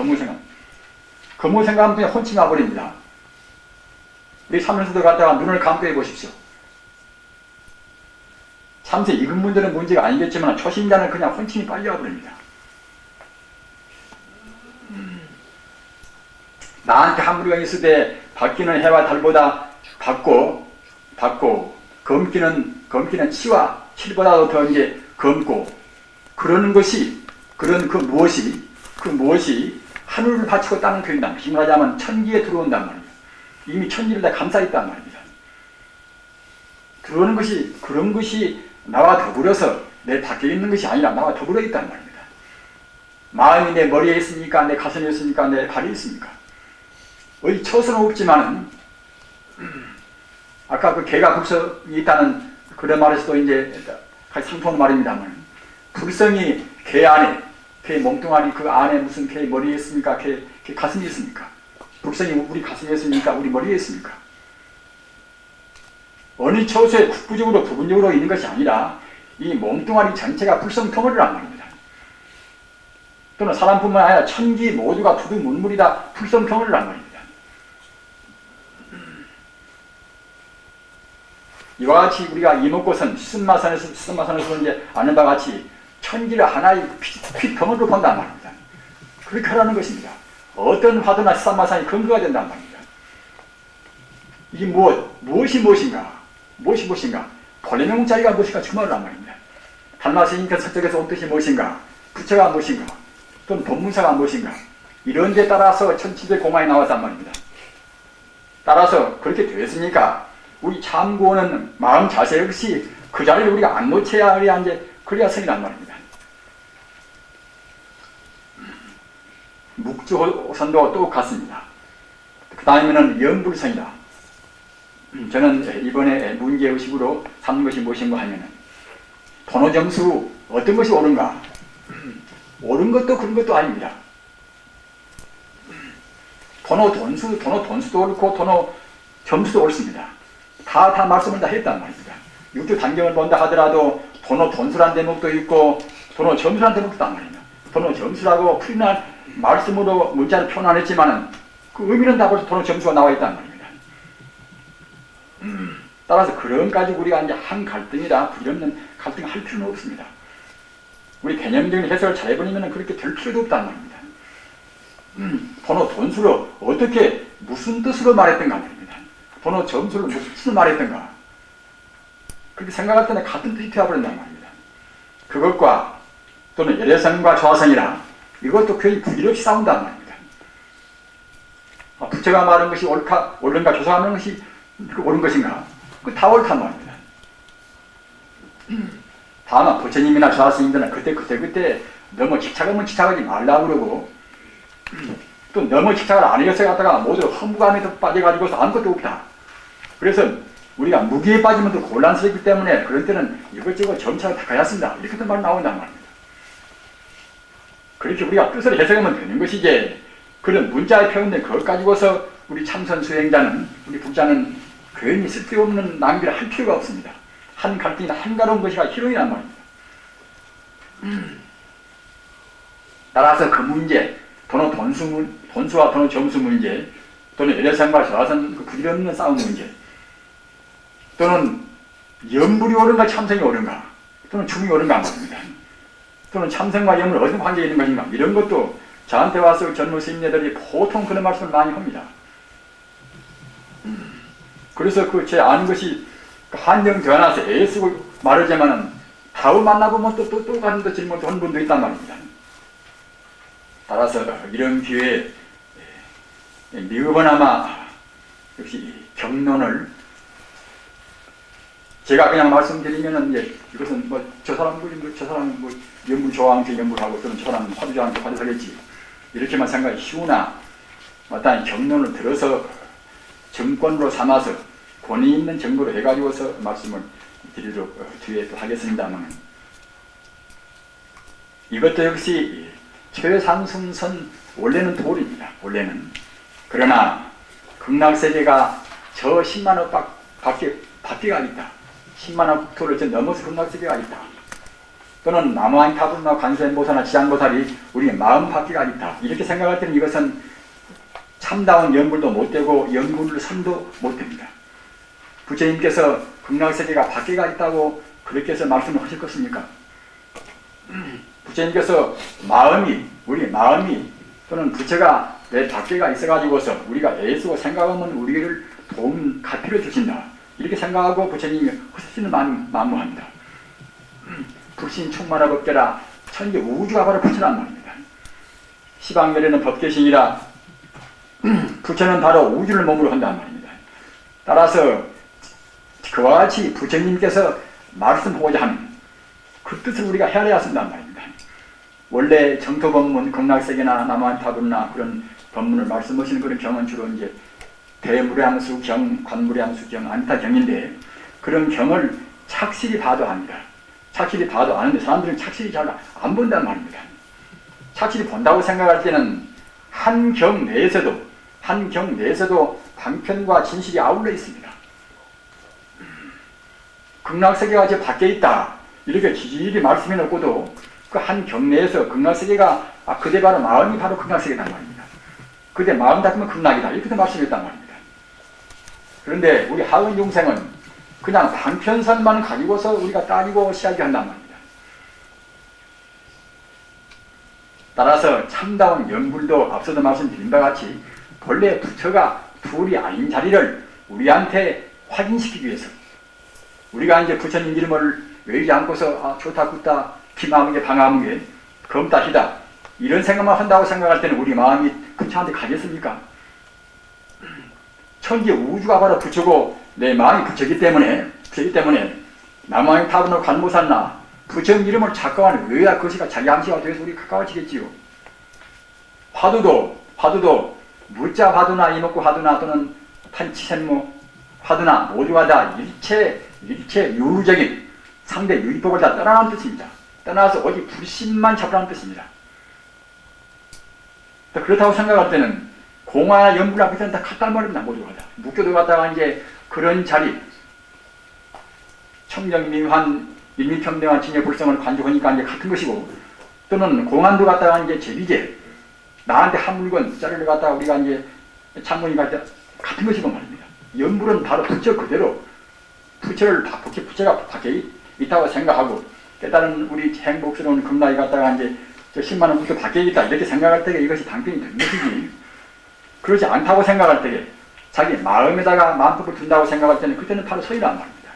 검고 생각하면 그냥 혼침이 와버립니다. 우리 삼면서도 갔다가 눈을 감고 해보십시오. 참새 익은 분들은 문제가 아니겠지만 초신자는 그냥 혼침이 빨리 와버립니다. 나한테 한 물건이 있으되 밝기는 해와 달보다 밝고 검기는 치와 칠보다도 더 이제 검고 그러는 것이 그 무엇이 하늘을 바치고 땅을 펴린다. 말하자면 천기에 들어온단 말이에요. 이미 천지를 다 감싸 있단 말입니다. 들어오는 것이 그런 것이 나와 더불어서 내 밖에 있는 것이 아니라 나와 더불어 있단 말입니다. 마음이 내 머리에 있습니까? 내 가슴에 있습니까? 내 발에 있습니까? 어디 처서는 없지만은 아까 그 개가 불성이 있다는 그런 말에서도 이제 상통 말입니다만 불성이 개 안에 개 몸뚱아리 그 안에 무슨 개 머리에 있습니까? 개 가슴에 있습니까? 불성이 우리 가슴에 있습니까? 우리 머리에 있습니까? 어느 처소에 국부적으로 부분적으로 있는 것이 아니라 이 몸뚱아리 전체가 불성덩어리란 말입니다. 또는 사람뿐만 아니라 천지 모두가 두두문물이 다 불성덩어리란 말입니다. 이와 같이 우리가 이목고선, 스승마선에서 이제 아는 바와 같이 천지를 하나의 핏덩어리로 본단 말입니다. 그렇게 하라는 것입니다. 어떤 화두나 스승마선이 근거가 된단 말입니다. 이게 무엇이 무엇인가? 본래 명자리가 무엇인가 주말란 말입니다. 달마스님께서 서쪽에서 온 뜻이 무엇인가? 부처가 무엇인가? 또는 법문사가 무엇인가? 이런 데 따라서 1700공안이 나왔단 말입니다. 따라서 그렇게 되었으니까 우리 참고는 마음 자세 역시 그 자리를 우리가 안 놓쳐야 그래야 성이란 말입니다. 묵주호선도 똑같습니다. 그 다음에는 염불성이다. 저는 이번에 문제의식으로 삼는 것이 무엇인가 하면은 도노점수 어떤 것이 옳은가? 옳은 것도 그런 것도 아닙니다. 도노돈수도 옳고 도노점수도 옳습니다. 다 말씀을 다 했단 말입니다. 육조 단경을 본다 하더라도 도노돈수란 대목도 있고 도노점수란 대목도 있단 말입니다. 도노점수라고 풀이나 말씀으로 문자를 표현 안 했지만은 그 의미는 다 벌써 도노점수가 나와 있단 말입니다. 따라서 그런 가지고 우리가 이제 한 갈등이라 부질없는 갈등 할 필요는 없습니다. 우리 개념적인 해석을 잘 해버리면 그렇게 될 필요도 없단 말입니다. 돈수로 어떻게 무슨 뜻으로 말했던가 말입니다. 점수를 무슨 뜻으로 말했던가 그렇게 생각할 때는 같은 뜻이 되어버린단 말입니다. 그것과 또는 열애성과 좌성이라 이것도 거의 부질없이 싸운단 말입니다. 부처가 말한 것이 옳은가 조사가 말한 것이 옳은 것인가 그 다 옳단 말입니다. 다만 부처님이나 좌성님들은 그때 너무 집착하지 말라고 그러고 또 너무 집착을 안 해서 갖다가 모두 허무감에 빠져가지고서 아무것도 없다. 그래서 우리가 무기에 빠지면 또 곤란스럽기 때문에 그런 때는 이것저것 점차를 다 가야 쓴다. 이렇게도 말 나온단 말입니다. 그렇게 우리가 뜻을 해석하면 되는 것이지 그런 문자에 표현된 그것 가지고서 우리 참선 수행자는 우리 국자는 괜히 쓸데없는 낭비를 할 필요가 없습니다. 한 갈등이나 한가로운 것이가 희롱이란 말입니다. 따라서 그 문제 돈수와 도노점수 문제 또는 열애성과 저하선 그 부질없는 싸움 문제 또는 염불이 옳은가 참성이 옳은가 또는 중이 옳은가 말입니다. 또는 참성과 염불 어떤 관계가 있는 것인가 이런 것도 저한테 와서 젊은 스님네들이 보통 그런 말씀을 많이 합니다. 그래서 제 아는 것이 한정되어놔서 애쓰고 말하자면은 다음 만나보면 또 같은 데 질문을 하는 분도 있단 말입니다. 따라서 이런 기회에 미흡하나마 역시 경론을 제가 그냥 말씀드리면은 이것은 저 사람 연불 좋아하는 연불하고 또는 저 사람 화두 좋아하는 화두하겠지 이렇게만 생각이 쉬우나 마땅히 경론을 들어서 정권으로 삼아서 권위 있는 정보로 해가지고서 말씀을 드리도록 뒤에 또 하겠습니다만 이것도 역시 최상승선 원래는 돌입니다. 원래는 그러나 극락세계가 저 10만억 밖에가 있다. 10만억 국토를 넘어서 극락세계가 있다. 또는 나무한타불나 관세음보살이나 지장보살이 우리의 마음 밖에가 있다. 이렇게 생각할 때는 이것은 참다운 연불도 못되고 연불을 선도 못됩니다. 부처님께서 극락세계가 밖에가 있다고 그렇게 해서 말씀을 하실 것입니까? 부처님께서 우리 마음이 또는 부처가 내 밖에가 있어가지고서 우리가 애쓰고 생각하면 우리를 도움 가피를 주신다. 이렇게 생각하고 부처님이 하시는 만무합니다. 불신 충만한 법계라 천지 우주가 바로 부처란 말입니다. 시방멸에는 법계신이라 부처는 바로 우주를 몸으로 한단 말입니다. 따라서 그와 같이 부처님께서 말씀하고자 하는 그 뜻을 우리가 헤아려야 쓴단 말입니다. 원래 정토법문, 극락세계나 나무한타불나 그런 법문을 말씀하시는 그런 경은 주로 이제 대무량수경, 관무량수경, 안타경인데 그런 경을 착실히 봐도 합니다. 착실히 봐도 아는데 사람들은 착실히 잘 안 본단 말입니다. 착실히 본다고 생각할 때는 한 경 내에서도 방편과 진실이 아울러 있습니다. 극락세계가 저 밖에 있다. 이렇게 지질이 말씀해 놓고도 그 한 경내에서 극락세계가 그대 바로 마음이 바로 극락세계단 말입니다. 그대 마음 닫으면 극락이다. 이렇게 말씀했단 말입니다. 그런데 우리 하은 중생은 그냥 방편선만 가지고서 우리가 따지고 시작한단 말입니다. 따라서 참다운 연불도 앞서도 말씀드린 바와 같이 본래 부처가 둘이 아닌 자리를 우리한테 확인시키기 위해서 우리가 이제 부처님 이름을 외우지 않고서 좋다 굿다 기마무게 방아무게 검다 희다 이런 생각만 한다고 생각할 때는 우리 마음이 부처한테 가겠습니까? 천지 우주가 바로 부처고 내 마음이 부처이기 때문에 남왕이 타분을 관모산나 부처님 이름을 자꾸만 외워야 그것이 자기 암시가 되어서 우리 가까워지겠지요. 화두도 물자 화두나 이목구 화두나 또는 탄치센모 화두나 모두가 다 일체 유적인 상대 유의법을 다 떠나는 뜻입니다. 떠나서 오직 불신만 잡으라는 뜻입니다. 그렇다고 생각할 때는 공화나 연불나 그때는 다 같단 말입니다. 모두가 다. 묵교도 갖다가 이제 그런 자리 청정민환 일미평등한 진여 불성을 관조하니까 이제 같은 것이고 또는 공안도 갖다가 이제 제비제 나한테 한 물건 자리를 갖다가 우리가 이제 창문이 갈 때 같은 것이고 말입니다. 연불은 바로 부처 그대로 부처가 밖에 있다고 생각하고 깨달은 우리 행복스러운 금나이 갖다가 이제 저 10만원 부처 밖에 있다 이렇게 생각할 때 이것이 당연히 되는 것이지. 그렇지 않다고 생각할 때 자기 마음에다가 마음법을 둔다고 생각할 때는 그때는 바로 소이란 말입니다.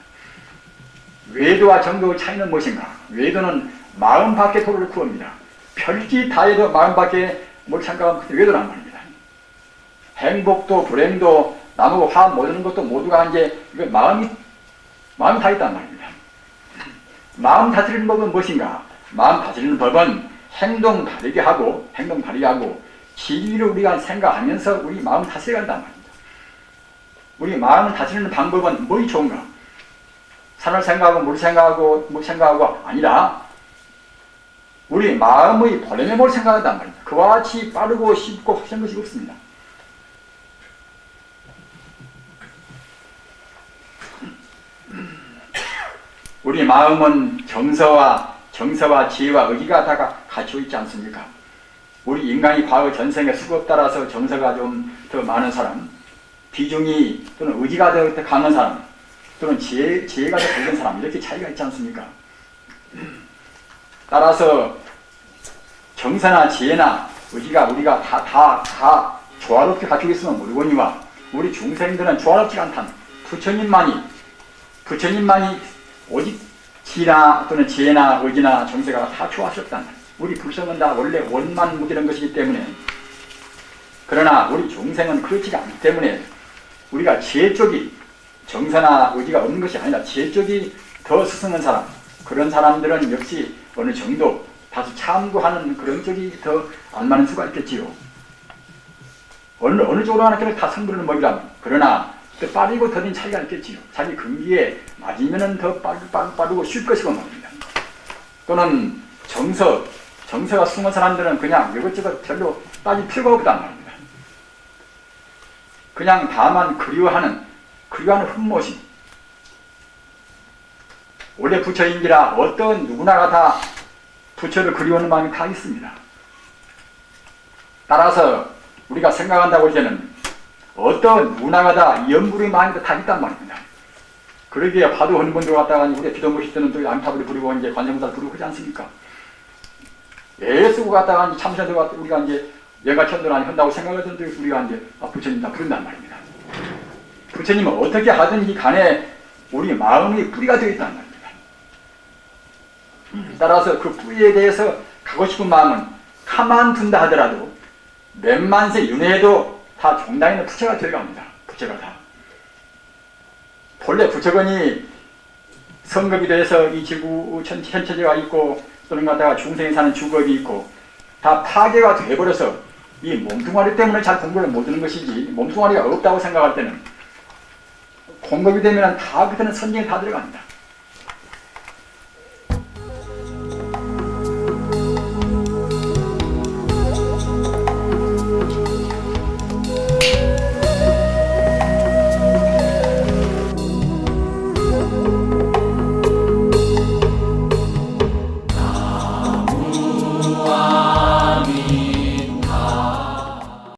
외도와 정도의 차이는 무엇인가? 외도는 마음 밖에 도를 구합니다. 별짓 다 해도 마음 밖에 뭘 생각하면 그때 외도란 말입니다. 행복도 불행도 나무고 화합 모든 것도 모두가 이제 마음이 다 있단 말입니다. 마음 다스리는 법은 무엇인가? 마음 다스리는 법은 행동 다르게 하고 진리를 우리가 생각하면서 우리 마음을 다스려간단 말입니다. 우리 마음을 다스리는 방법은 뭐이 좋은가? 산을 생각하고 물 생각하고 아니라 우리 마음의 본래의 뭘 생각한단 말입니다. 그와 같이 빠르고 쉽고 확실한 것이 없습니다. 우리 마음은 정서와 지혜와 의기가 다 갖추어 있지 않습니까? 우리 인간이 과거 전생의 수급 따라서 정서가 좀 더 많은 사람, 비중이 또는 의기가 더 강한 사람, 또는 지혜가 더 밝은 사람 이렇게 차이가 있지 않습니까? 따라서 정서나 지혜나 의기가 우리가 다 조화롭게 갖추고 있으면 모르거니와 우리 중생들은 조화롭지 않다는 부처님만이 오직 지나 또는 지혜나 의지나 정세가 다 조화스럽단 말이에요. 우리 불성은 다 원래 원만 무기란 것이기 때문에 그러나 우리 중생은 그렇지가 않기 때문에 우리가 지혜 쪽이 정서나 의지가 없는 것이 아니라 지혜 쪽이 더 스승한 사람 그런 사람들은 역시 어느 정도 다소 참고하는 그런 쪽이 더 안 맞는 수가 있겠지요. 어느 쪽으로 하나 다 성부르는 법이라면 그러나 더 빠르고 더딘 차이가 있겠지요. 자기 근기에 맞으면 더 빠르고 쉴 것이고 말입니다. 또는 정서가 숨은 사람들은 그냥 이것저것 별로 따질 필요가 없단 말입니다. 그냥 다만 그리워하는 흠모심. 원래 부처인지라 어떤 누구나가 다 부처를 그리워하는 마음이 다 있습니다. 따라서 우리가 생각한다고 할 때는 어떤 누구나가 다 연불의 마음이 다 있단 말입니다. 그러기에 화두하는 분들 갖다가 우리 기도 모실 때는 또 암탑을 부리고 이제 관세음사를 부르고 그러지 않습니까? 애 쓰고 갔다가 참선도 갔다 우리가 이제 얘가 천도를 한다고 생각하던데 우리가 이제 부처님 다 부른단 말입니다. 부처님은 어떻게 하든지 간에 우리 마음이 뿌리가 되어 있단 말입니다. 따라서 그 뿌리에 대해서 가고 싶은 마음은 가만 둔다 하더라도 몇만세 윤회에도 다 종당에는 부처가 들어갑니다. 부처가 다. 본래 부처건이 성급이 돼서 이 지구 현처제가 있고 또는 갖다가 중생이 사는 주겁이 있고 다 파괴가 돼버려서 이 몸뚱아리 때문에 잘 공부를 못하는 것이지 몸뚱아리가 없다고 생각할 때는 공급이 되면 다 그때는 선정에 다 들어갑니다.